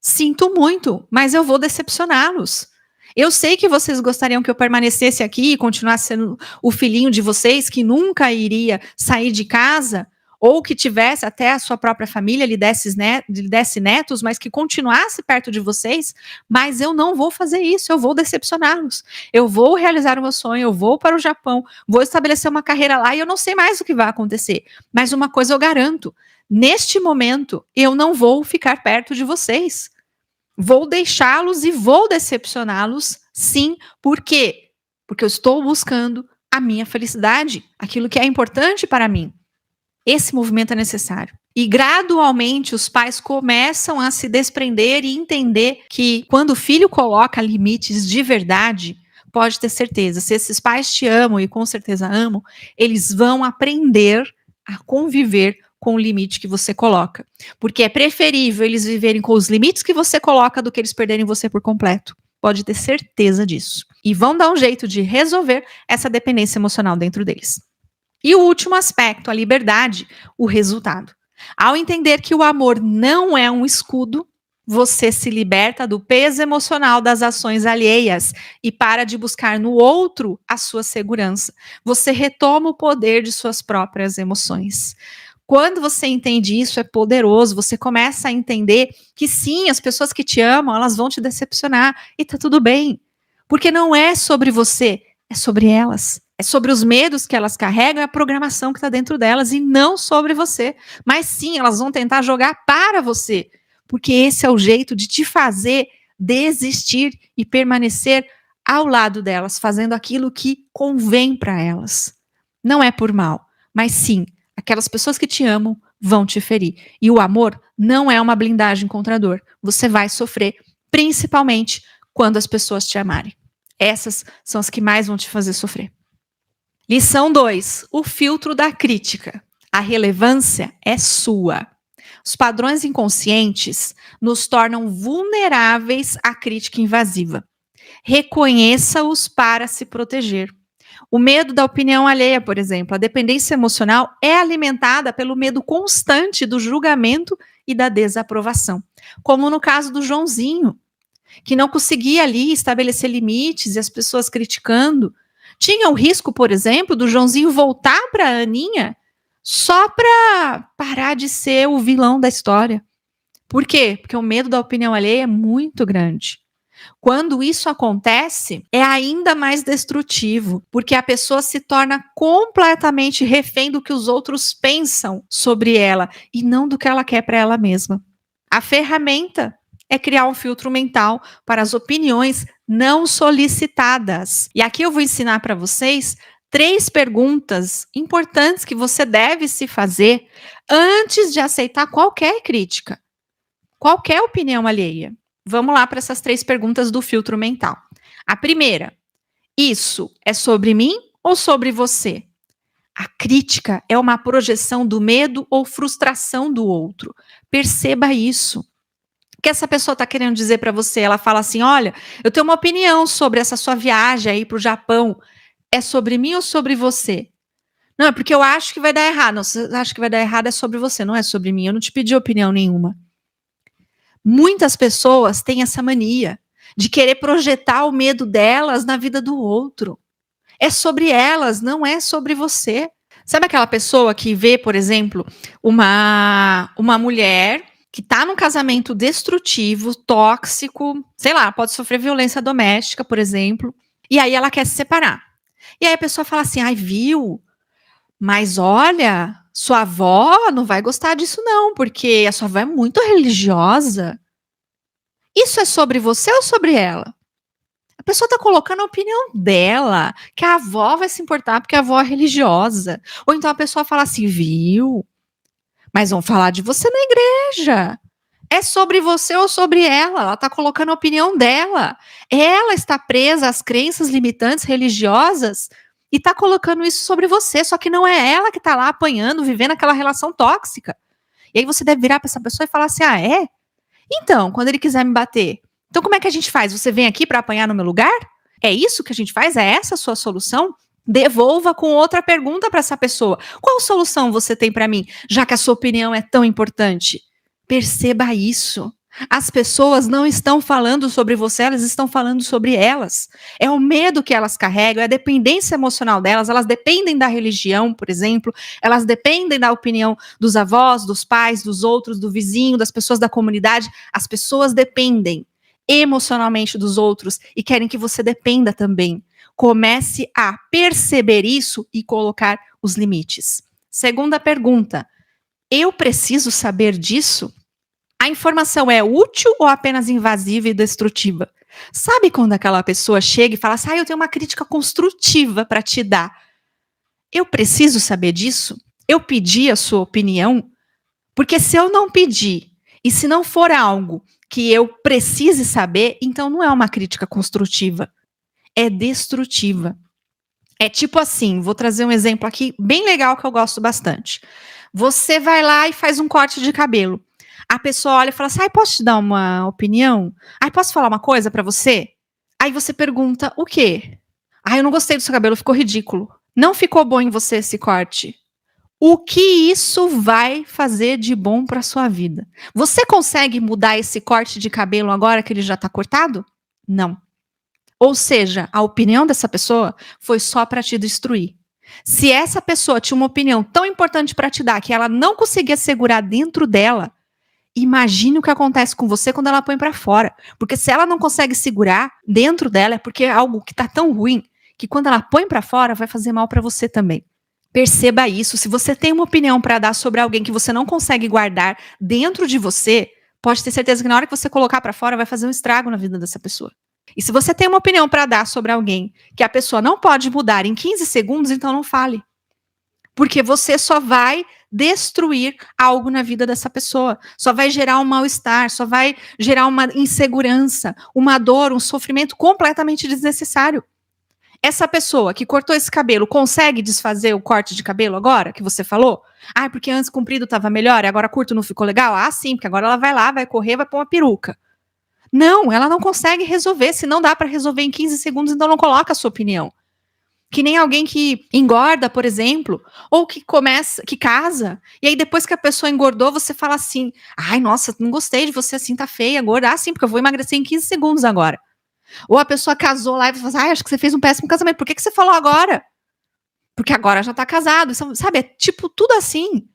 sinto muito, mas eu vou decepcioná-los. Eu sei que vocês gostariam que eu permanecesse aqui e continuasse sendo o filhinho de vocês, que nunca iria sair de casa, ou que tivesse até a sua própria família, lhe desse netos, mas que continuasse perto de vocês, mas eu não vou fazer isso, eu vou decepcioná-los. Eu vou realizar o meu sonho, eu vou para o Japão, vou estabelecer uma carreira lá e eu não sei mais o que vai acontecer. Mas uma coisa eu garanto, neste momento eu não vou ficar perto de vocês. Vou deixá-los e vou decepcioná-los, sim. Por quê? Porque eu estou buscando a minha felicidade, aquilo que é importante para mim. Esse movimento é necessário. E gradualmente os pais começam a se desprender e entender que quando o filho coloca limites de verdade, pode ter certeza, se esses pais te amam e com certeza amam, eles vão aprender a conviver com o limite que você coloca. Porque é preferível eles viverem com os limites que você coloca do que eles perderem você por completo. Pode ter certeza disso. E vão dar um jeito de resolver essa dependência emocional dentro deles. E o último aspecto, a liberdade, o resultado. Ao entender que o amor não é um escudo, você se liberta do peso emocional das ações alheias e para de buscar no outro a sua segurança. Você retoma o poder de suas próprias emoções. Quando você entende isso, é poderoso. Você começa a entender que sim, as pessoas que te amam, elas vão te decepcionar e tá tudo bem. Porque não é sobre você, é sobre elas. É sobre os medos que elas carregam e a programação que está dentro delas e não sobre você. Mas sim, elas vão tentar jogar para você. Porque esse é o jeito de te fazer desistir e permanecer ao lado delas, fazendo aquilo que convém para elas. Não é por mal, mas sim, aquelas pessoas que te amam vão te ferir. E o amor não é uma blindagem contra a dor. Você vai sofrer, principalmente quando as pessoas te amarem. Essas são as que mais vão te fazer sofrer. Lição 2. O filtro da crítica. A relevância é sua. Os padrões inconscientes nos tornam vulneráveis à crítica invasiva. Reconheça-os para se proteger. O medo da opinião alheia, por exemplo, a dependência emocional é alimentada pelo medo constante do julgamento e da desaprovação. Como no caso do Joãozinho, que não conseguia ali estabelecer limites e as pessoas criticando. Tinha o risco, por exemplo, do Joãozinho voltar para a Aninha só para parar de ser o vilão da história. Por quê? Porque o medo da opinião alheia é muito grande. Quando isso acontece, é ainda mais destrutivo, porque a pessoa se torna completamente refém do que os outros pensam sobre ela e não do que ela quer para ela mesma. A ferramenta é criar um filtro mental para as opiniões não solicitadas. E aqui eu vou ensinar para vocês 3 perguntas importantes que você deve se fazer antes de aceitar qualquer crítica, qualquer opinião alheia. Vamos lá para essas 3 perguntas do filtro mental. A primeira: isso é sobre mim ou sobre você? A crítica é uma projeção do medo ou frustração do outro. Perceba isso. O que essa pessoa está querendo dizer para você? Ela fala assim: olha, eu tenho uma opinião sobre essa sua viagem aí para o Japão. É sobre mim ou sobre você? Não, é porque eu acho que vai dar errado. Não, você acha que vai dar errado, é sobre você, não é sobre mim. Eu não te pedi opinião nenhuma. Muitas pessoas têm essa mania de querer projetar o medo delas na vida do outro. É sobre elas, não é sobre você. Sabe aquela pessoa que vê, por exemplo, uma mulher que está num casamento destrutivo, tóxico, sei lá, pode sofrer violência doméstica, por exemplo, e aí ela quer se separar. E aí a pessoa fala assim: ai, viu? Mas olha, sua avó não vai gostar disso não, porque a sua avó é muito religiosa. Isso é sobre você ou sobre ela? A pessoa está colocando a opinião dela, que a avó vai se importar porque a avó é religiosa. Ou então a pessoa fala assim: viu? Mas vão falar de você na igreja. É sobre você ou sobre ela? Ela está colocando a opinião dela. Ela está presa às crenças limitantes religiosas e está colocando isso sobre você. Só que não é ela que está lá apanhando, vivendo aquela relação tóxica. E aí você deve virar para essa pessoa e falar assim: ah, é? Então, quando ele quiser me bater, então como é que a gente faz? Você vem aqui para apanhar no meu lugar? É isso que a gente faz? É essa a sua solução? Devolva com outra pergunta para essa pessoa. Qual solução você tem para mim, já que a sua opinião é tão importante? Perceba isso. As pessoas não estão falando sobre você, elas estão falando sobre elas. É o medo que elas carregam, é a dependência emocional delas, elas dependem da religião, por exemplo, elas dependem da opinião dos avós, dos pais, dos outros, do vizinho, das pessoas da comunidade. As pessoas dependem emocionalmente dos outros e querem que você dependa também. Comece a perceber isso e colocar os limites. Segunda pergunta: eu preciso saber disso? A informação é útil ou apenas invasiva e destrutiva? Sabe quando aquela pessoa chega e fala assim: eu tenho uma crítica construtiva para te dar. Eu preciso saber disso? Eu pedi a sua opinião? Porque se eu não pedir, e se não for algo que eu precise saber, então não é uma crítica construtiva, é destrutiva. É tipo assim, vou trazer um exemplo aqui bem legal que eu gosto bastante. Você vai lá e faz um corte de cabelo. A pessoa olha e fala assim: ai, posso te dar uma opinião? Ai, posso falar uma coisa pra você? Aí você pergunta: o quê? Ai, eu não gostei do seu cabelo, ficou ridículo. Não ficou bom em você esse corte. O que isso vai fazer de bom pra sua vida? Você consegue mudar esse corte de cabelo agora que ele já tá cortado? Não. Ou seja, a opinião dessa pessoa foi só para te destruir. Se essa pessoa tinha uma opinião tão importante para te dar que ela não conseguia segurar dentro dela, imagine o que acontece com você quando ela põe para fora. Porque se ela não consegue segurar dentro dela, é porque é algo que tá tão ruim que quando ela põe para fora vai fazer mal para você também. Perceba isso. Se você tem uma opinião para dar sobre alguém que você não consegue guardar dentro de você, pode ter certeza que na hora que você colocar para fora vai fazer um estrago na vida dessa pessoa. E se você tem uma opinião para dar sobre alguém que a pessoa não pode mudar em 15 segundos, então não fale. Porque você só vai destruir algo na vida dessa pessoa. Só vai gerar um mal-estar, só vai gerar uma insegurança, uma dor, um sofrimento completamente desnecessário. Essa pessoa que cortou esse cabelo consegue desfazer o corte de cabelo agora, que você falou? Ah, porque antes comprido estava melhor e agora curto não ficou legal? Ah, sim, porque agora ela vai lá, vai correr, vai pôr uma peruca. Não, ela não consegue resolver. Se não dá para resolver em 15 segundos, então não coloca a sua opinião. Que nem alguém que engorda, por exemplo, ou que casa, e aí depois que a pessoa engordou, você fala assim: ai, nossa, não gostei de você assim, tá feia, gorda. Ah, sim, porque eu vou emagrecer em 15 segundos agora. Ou a pessoa casou lá e você fala assim: ai, acho que você fez um péssimo casamento. Por que você falou agora? Porque agora já tá casado. Sabe, é tipo tudo assim.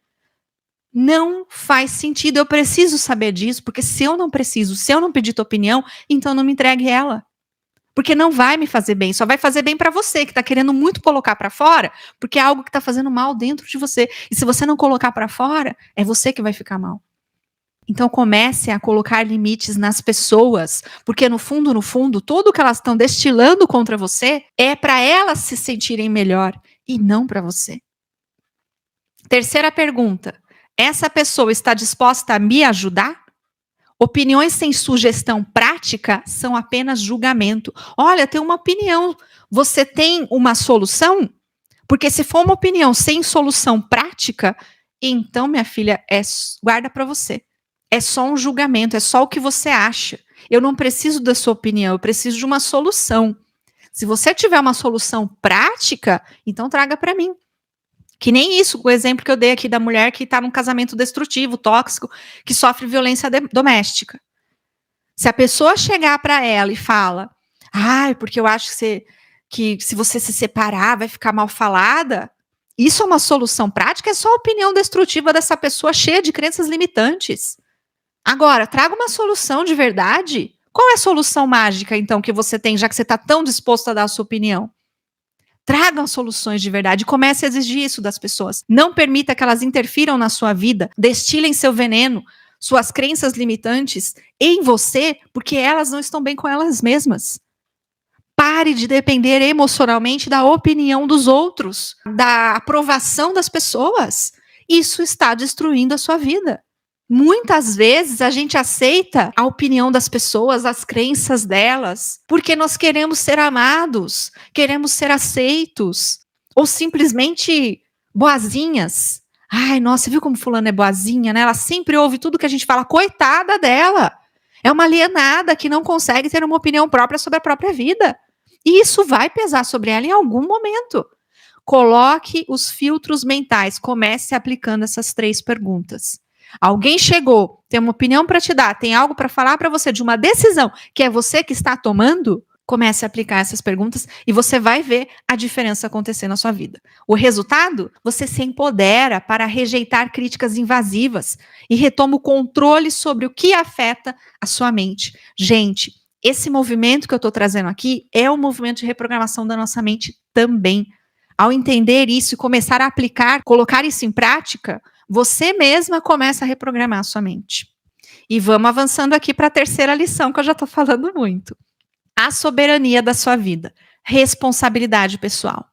Não faz sentido, eu preciso saber disso, porque se eu não preciso, se eu não pedir tua opinião, então não me entregue ela. Porque não vai me fazer bem, só vai fazer bem para você, que tá querendo muito colocar para fora, porque é algo que tá fazendo mal dentro de você. E se você não colocar para fora, é você que vai ficar mal. Então comece a colocar limites nas pessoas, porque no fundo, tudo que elas estão destilando contra você é para elas se sentirem melhor e não para você. Terceira pergunta: essa pessoa está disposta a me ajudar? Opiniões sem sugestão prática são apenas julgamento. Olha, tem uma opinião. Você tem uma solução? Porque se for uma opinião sem solução prática, então, minha filha, guarda para você. É só um julgamento, é só o que você acha. Eu não preciso da sua opinião, eu preciso de uma solução. Se você tiver uma solução prática, então traga para mim. Que nem isso, o exemplo que eu dei aqui da mulher que está num casamento destrutivo, tóxico, que sofre violência doméstica. Se a pessoa chegar para ela e fala, porque eu acho que se você se separar vai ficar mal falada, isso é uma solução prática? É só a opinião destrutiva dessa pessoa cheia de crenças limitantes. Agora, traga uma solução de verdade. Qual é a solução mágica, então, que você tem, já que você está tão disposto a dar a sua opinião? Tragam soluções de verdade. Comece a exigir isso das pessoas. Não permita que elas interfiram na sua vida, destilem seu veneno, suas crenças limitantes em você, porque elas não estão bem com elas mesmas. Pare de depender emocionalmente da opinião dos outros, da aprovação das pessoas. Isso está destruindo a sua vida. Muitas vezes a gente aceita a opinião das pessoas, as crenças delas, porque nós queremos ser amados, queremos ser aceitos, ou simplesmente boazinhas. Ai, nossa, viu como fulana é boazinha, né? Ela sempre ouve tudo que a gente fala, coitada dela. É uma alienada que não consegue ter uma opinião própria sobre a própria vida. E isso vai pesar sobre ela em algum momento. Coloque os filtros mentais, comece aplicando essas 3 perguntas. Alguém chegou, tem uma opinião para te dar, tem algo para falar para você de uma decisão que é você que está tomando? Comece a aplicar essas perguntas e você vai ver a diferença acontecer na sua vida. O resultado? Você se empodera para rejeitar críticas invasivas e retoma o controle sobre o que afeta a sua mente. Gente, esse movimento que eu estou trazendo aqui é um movimento de reprogramação da nossa mente também. Ao entender isso e começar a aplicar, colocar isso em prática, você mesma começa a reprogramar a sua mente. E vamos avançando aqui para a terceira lição, que eu já estou falando muito. A soberania da sua vida. Responsabilidade pessoal.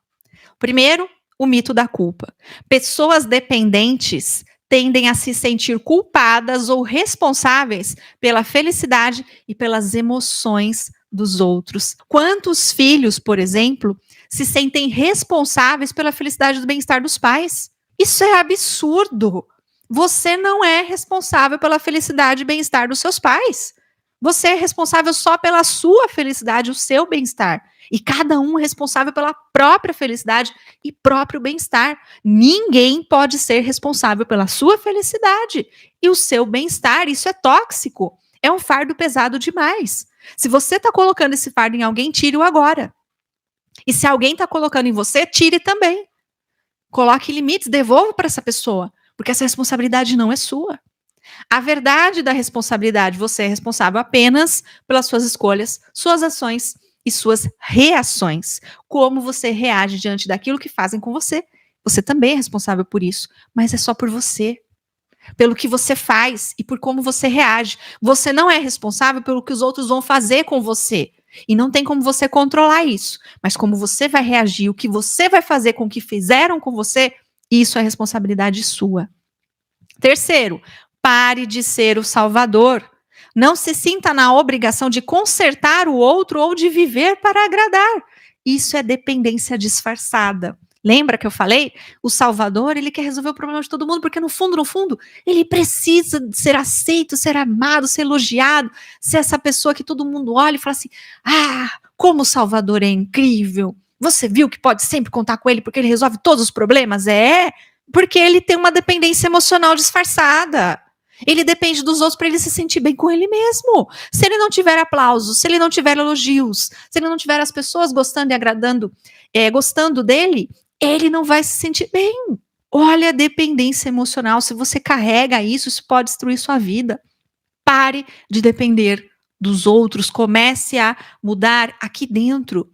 Primeiro, o mito da culpa. Pessoas dependentes tendem a se sentir culpadas ou responsáveis pela felicidade e pelas emoções dos outros. Quantos filhos, por exemplo, se sentem responsáveis pela felicidade e do bem-estar dos pais? Isso é absurdo. Você não é responsável pela felicidade e bem-estar dos seus pais. Você é responsável só pela sua felicidade, o seu bem-estar. E cada um é responsável pela própria felicidade e próprio bem-estar. Ninguém pode ser responsável pela sua felicidade e o seu bem-estar. Isso é tóxico. É um fardo pesado demais. Se você está colocando esse fardo em alguém, tire-o agora. E se alguém está colocando em você, tire também. Coloque limites, devolva para essa pessoa, porque essa responsabilidade não é sua. A verdade da responsabilidade, você é responsável apenas pelas suas escolhas, suas ações e suas reações. Como você reage diante daquilo que fazem com você. Você também é responsável por isso, mas é só por você. Pelo que você faz e por como você reage. Você não é responsável pelo que os outros vão fazer com você. E não tem como você controlar isso. Mas como você vai reagir, o que você vai fazer com o que fizeram com você, isso é responsabilidade sua. Terceiro, pare de ser o salvador. Não se sinta na obrigação de consertar o outro ou de viver para agradar. Isso é dependência disfarçada. Lembra que eu falei? O salvador, ele quer resolver o problema de todo mundo, porque no fundo, ele precisa ser aceito, ser amado, ser elogiado, ser essa pessoa que todo mundo olha e fala assim, como o salvador é incrível. Você viu que pode sempre contar com ele porque ele resolve todos os problemas? É, porque ele tem uma dependência emocional disfarçada. Ele depende dos outros para ele se sentir bem com ele mesmo. Se ele não tiver aplausos, se ele não tiver elogios, se ele não tiver as pessoas gostando e agradando, gostando dele, ele não vai se sentir bem. Olha a dependência emocional. Se você carrega isso pode destruir sua vida. Pare de depender dos outros. Comece a mudar aqui dentro.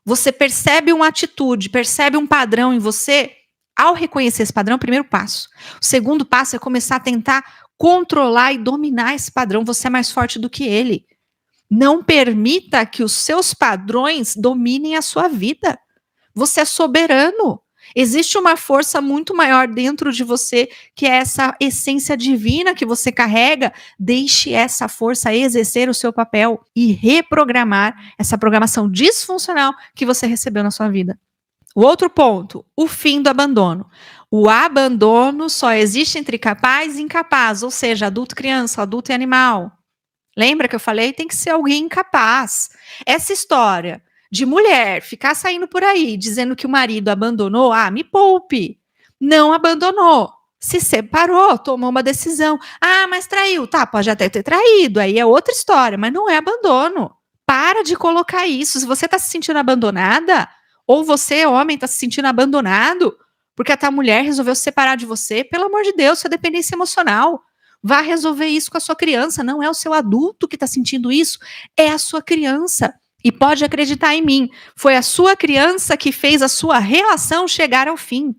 Você percebe uma atitude, percebe um padrão em você. Ao reconhecer esse padrão, é o primeiro passo. O segundo passo é começar a tentar controlar e dominar esse padrão. Você é mais forte do que ele. Não permita que os seus padrões dominem a sua vida. Você é soberano. Existe uma força muito maior dentro de você, que é essa essência divina que você carrega. Deixe essa força exercer o seu papel e reprogramar essa programação disfuncional que você recebeu na sua vida. O outro ponto, o fim do abandono. O abandono só existe entre capaz e incapaz, ou seja, adulto, criança, adulto e animal. Lembra que eu falei? Tem que ser alguém incapaz. Essa história de mulher ficar saindo por aí dizendo que o marido abandonou, me poupe. Não abandonou. Se separou, tomou uma decisão. Mas traiu. Tá, pode até ter traído, aí é outra história, mas não é abandono. Para de colocar isso. Se você está se sentindo abandonada, ou você, homem, está se sentindo abandonado, porque a tua mulher resolveu se separar de você, pelo amor de Deus, sua dependência emocional. Vá resolver isso com a sua criança. Não é o seu adulto que está sentindo isso, é a sua criança. E pode acreditar em mim, foi a sua criança que fez a sua relação chegar ao fim.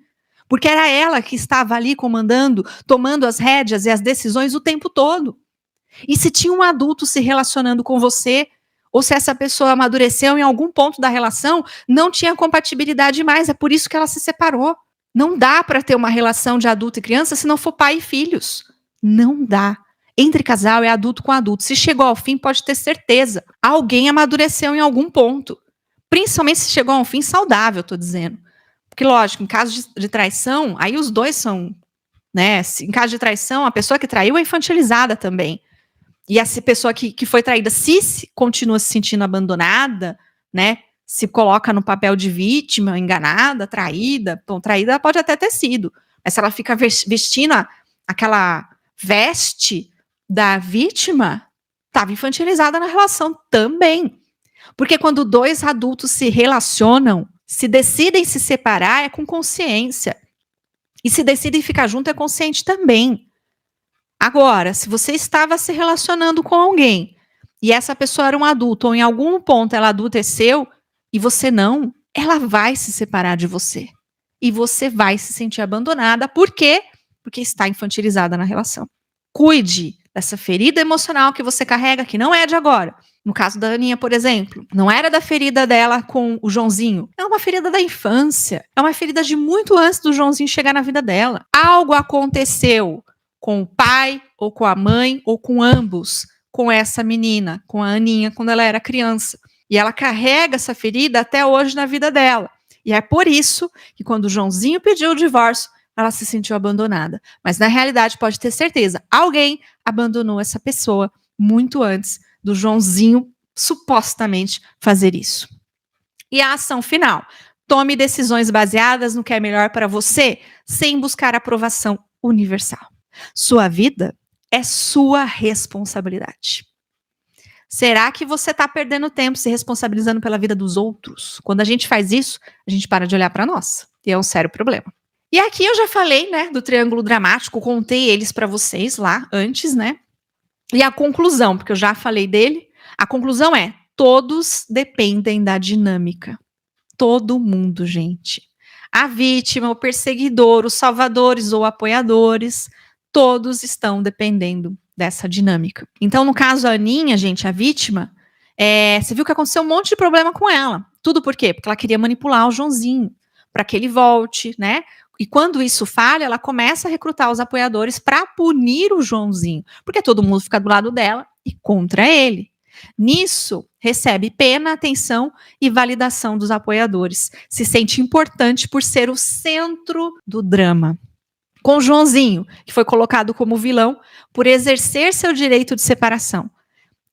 Porque era ela que estava ali comandando, tomando as rédeas e as decisões o tempo todo. E se tinha um adulto se relacionando com você, ou se essa pessoa amadureceu em algum ponto da relação, não tinha compatibilidade mais, é por isso que ela se separou. Não dá para ter uma relação de adulto e criança se não for pai e filhos. Não dá. Entre casal é adulto com adulto. Se chegou ao fim, pode ter certeza. Alguém amadureceu em algum ponto. Principalmente se chegou a um fim saudável, estou dizendo. Porque, lógico, em caso de traição, aí os dois são, né? Em caso de traição, a pessoa que traiu é infantilizada também. E essa pessoa que foi traída, se continua se sentindo abandonada, né? Se coloca no papel de vítima, enganada, traída. Bom, traída pode até ter sido. Mas se ela fica vestindo aquela veste da vítima, estava infantilizada na relação também. Porque quando dois adultos se relacionam, se decidem se separar, é com consciência. E se decidem ficar junto, é consciente também. Agora, se você estava se relacionando com alguém, e essa pessoa era um adulto, ou em algum ponto ela adulteceu, e você não, ela vai se separar de você. E você vai se sentir abandonada. Por quê? Porque está infantilizada na relação. Cuide dessa ferida emocional que você carrega, que não é de agora. No caso da Aninha, por exemplo, não era da ferida dela com o Joãozinho. É uma ferida da infância. É uma ferida de muito antes do Joãozinho chegar na vida dela. Algo aconteceu com o pai, ou com a mãe, ou com ambos, com essa menina, com a Aninha, quando ela era criança. E ela carrega essa ferida até hoje na vida dela. E é por isso que quando o Joãozinho pediu o divórcio, ela se sentiu abandonada. Mas na realidade, pode ter certeza, alguém abandonou essa pessoa muito antes do Joãozinho supostamente fazer isso. E a ação final. Tome decisões baseadas no que é melhor para você, sem buscar aprovação universal. Sua vida é sua responsabilidade. Será que você está perdendo tempo se responsabilizando pela vida dos outros? Quando a gente faz isso, a gente para de olhar para nós. E é um sério problema. E aqui eu já falei, né, do triângulo dramático, contei eles para vocês lá antes, né? E a conclusão, porque eu já falei dele, a conclusão é: todos dependem da dinâmica. Todo mundo, gente. A vítima, o perseguidor, os salvadores ou apoiadores, todos estão dependendo dessa dinâmica. Então, no caso, a Aninha, gente, a vítima, você viu que aconteceu um monte de problema com ela. Tudo por quê? Porque ela queria manipular o Joãozinho, para que ele volte, né? E quando isso falha, ela começa a recrutar os apoiadores para punir o Joãozinho, porque todo mundo fica do lado dela e contra ele. Nisso, recebe pena, atenção e validação dos apoiadores. Se sente importante por ser o centro do drama. Com o Joãozinho, que foi colocado como vilão por exercer seu direito de separação.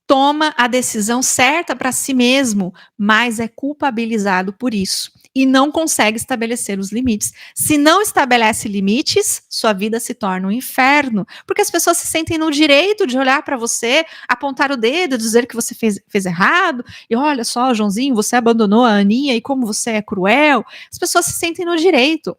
Toma a decisão certa para si mesmo, mas é culpabilizado por isso. E não consegue estabelecer os limites. Se não estabelece limites, sua vida se torna um inferno. Porque as pessoas se sentem no direito de olhar para você, apontar o dedo, dizer que você fez errado. E olha só, Joãozinho, você abandonou a Aninha e como você é cruel. As pessoas se sentem no direito.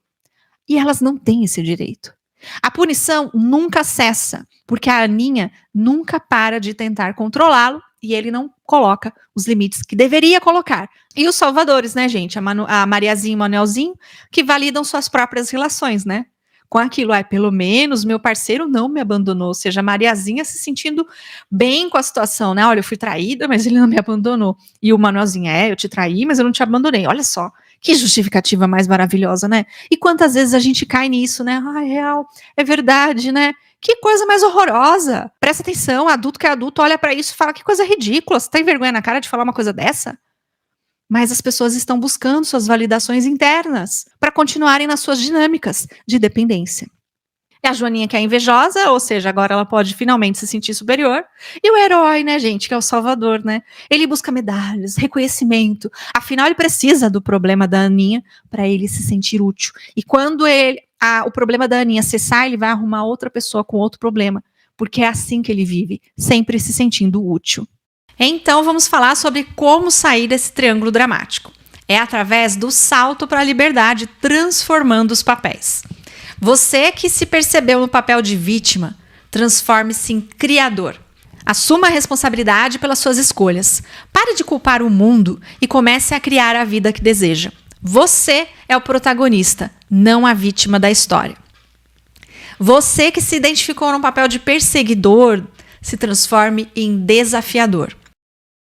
E elas não têm esse direito. A punição nunca cessa, porque a Aninha nunca para de tentar controlá-lo e ele não coloca os limites que deveria colocar. E os salvadores, né, gente? A Mariazinha e o Manelzinho, que validam suas próprias relações, né? com aquilo. Ai, pelo menos meu parceiro não me abandonou, ou seja, a Mariazinha se sentindo bem com a situação, né? Olha, eu fui traída, mas ele não me abandonou. E o Manuelzinho, eu te traí, mas eu não te abandonei. Olha só, que justificativa mais maravilhosa, né? E quantas vezes a gente cai nisso, né? Ah, é real, é verdade, né? Que coisa mais horrorosa. Presta atenção, adulto que é adulto olha pra isso e fala que coisa ridícula. Você tem vergonha na cara de falar uma coisa dessa? Mas as pessoas estão buscando suas validações internas para continuarem nas suas dinâmicas de dependência. É a Joaninha que é invejosa, ou seja, agora ela pode finalmente se sentir superior. E o herói, né, gente, que é o salvador, né? Ele busca medalhas, reconhecimento. Afinal, ele precisa do problema da Aninha para ele se sentir útil. E quando o problema da Aninha cessar, ele vai arrumar outra pessoa com outro problema. Porque é assim que ele vive, sempre se sentindo útil. Então, vamos falar sobre como sair desse triângulo dramático. É através do salto para a liberdade, transformando os papéis. Você que se percebeu no papel de vítima, transforme-se em criador. Assuma a responsabilidade pelas suas escolhas. Pare de culpar o mundo e comece a criar a vida que deseja. Você é o protagonista, não a vítima da história. Você que se identificou no papel de perseguidor, se transforme em desafiador.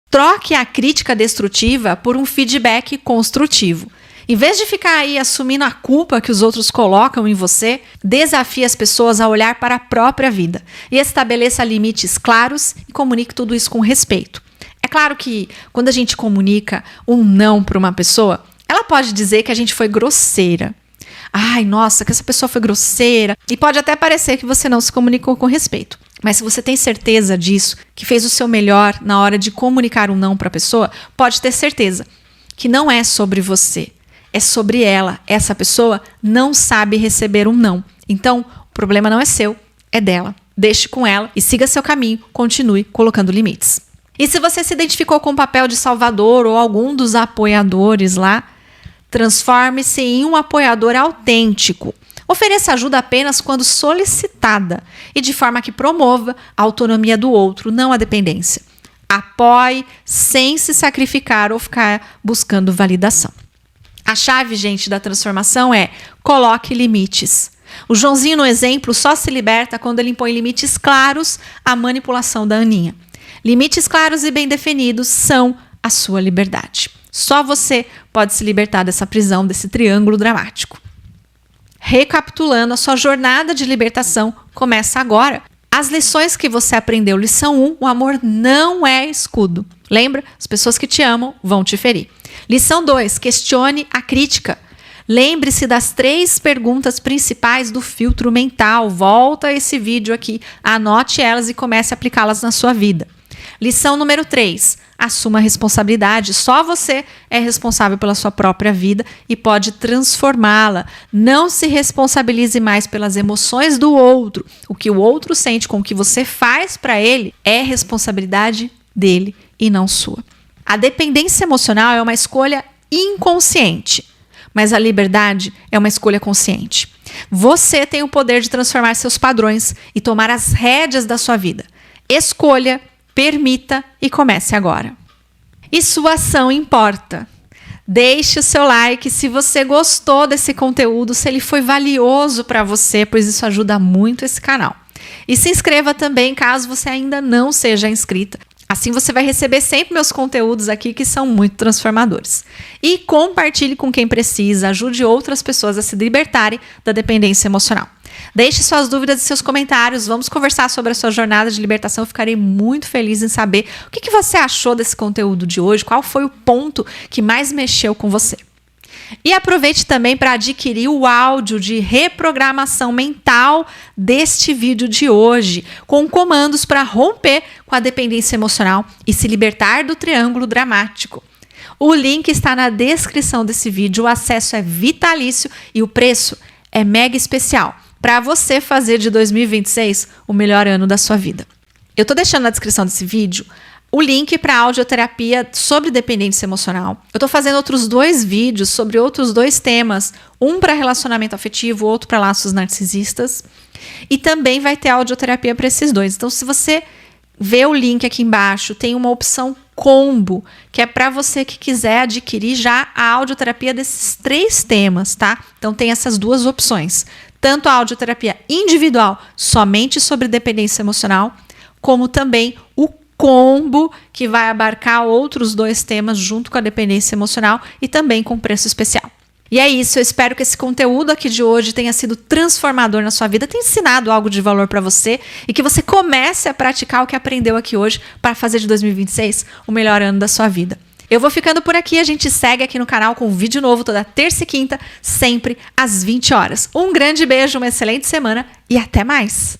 Troque a crítica destrutiva por um feedback construtivo. Em vez de ficar aí assumindo a culpa que os outros colocam em você, desafie as pessoas a olhar para a própria vida e estabeleça limites claros e comunique tudo isso com respeito. É claro que quando a gente comunica um não para uma pessoa, ela pode dizer que a gente foi grosseira. Ai, nossa, que essa pessoa foi grosseira. E pode até parecer que você não se comunicou com respeito. Mas se você tem certeza disso, que fez o seu melhor na hora de comunicar um não para a pessoa, pode ter certeza que não é sobre você. É sobre ela. Essa pessoa não sabe receber um não. Então, o problema não é seu, é dela. Deixe com ela e siga seu caminho, continue colocando limites. E se você se identificou com o papel de salvador ou algum dos apoiadores lá, transforme-se em um apoiador autêntico. Ofereça ajuda apenas quando solicitada e de forma que promova a autonomia do outro, não a dependência. Apoie sem se sacrificar ou ficar buscando validação. A chave, gente, da transformação é coloque limites. O Joãozinho, no exemplo, só se liberta quando ele impõe limites claros à manipulação da Aninha. Limites claros e bem definidos são a sua liberdade. Só você pode se libertar dessa prisão, desse triângulo dramático. Recapitulando, a sua jornada de libertação começa agora. As lições que você aprendeu. Lição 1, o amor não é escudo. Lembra? As pessoas que te amam vão te ferir. Lição 2, questione a crítica. Lembre-se das 3 perguntas principais do filtro mental. Volta a esse vídeo aqui, anote elas e comece a aplicá-las na sua vida. Lição número 3, assuma a responsabilidade. Só você é responsável pela sua própria vida e pode transformá-la. Não se responsabilize mais pelas emoções do outro. O que o outro sente com o que você faz para ele é responsabilidade dele e não sua. A dependência emocional é uma escolha inconsciente, mas a liberdade é uma escolha consciente. Você tem o poder de transformar seus padrões e tomar as rédeas da sua vida. Escolha, permita e comece agora. E sua ação importa. Deixe o seu like se você gostou desse conteúdo, se ele foi valioso para você, pois isso ajuda muito esse canal. E se inscreva também caso você ainda não seja inscrita. Assim você vai receber sempre meus conteúdos aqui que são muito transformadores. E compartilhe com quem precisa, ajude outras pessoas a se libertarem da dependência emocional. Deixe suas dúvidas e seus comentários, vamos conversar sobre a sua jornada de libertação. Eu ficarei muito feliz em saber o que você achou desse conteúdo de hoje, qual foi o ponto que mais mexeu com você. E aproveite também para adquirir o áudio de reprogramação mental deste vídeo de hoje, com comandos para romper com a dependência emocional e se libertar do triângulo dramático. O link está na descrição desse vídeo, o acesso é vitalício e o preço é mega especial para você fazer de 2026 o melhor ano da sua vida. Eu estou deixando na descrição desse vídeo o link para a audioterapia sobre dependência emocional. Eu estou fazendo outros 2 vídeos sobre outros 2 temas, um para relacionamento afetivo, outro para laços narcisistas. E também vai ter audioterapia para esses 2. Então, se você vê o link aqui embaixo, tem uma opção combo, que é para você que quiser adquirir já a audioterapia desses 3 temas, tá? Então, tem essas 2 opções. tanto a audioterapia individual, somente sobre dependência emocional, como também o combo, que vai abarcar outros 2 temas junto com a dependência emocional e também com preço especial. E é isso, eu espero que esse conteúdo aqui de hoje tenha sido transformador na sua vida, tenha ensinado algo de valor para você e que você comece a praticar o que aprendeu aqui hoje para fazer de 2026 o melhor ano da sua vida. Eu vou ficando por aqui, a gente segue aqui no canal com um vídeo novo toda terça e quinta, sempre às 20 horas. Um grande beijo, uma excelente semana e até mais!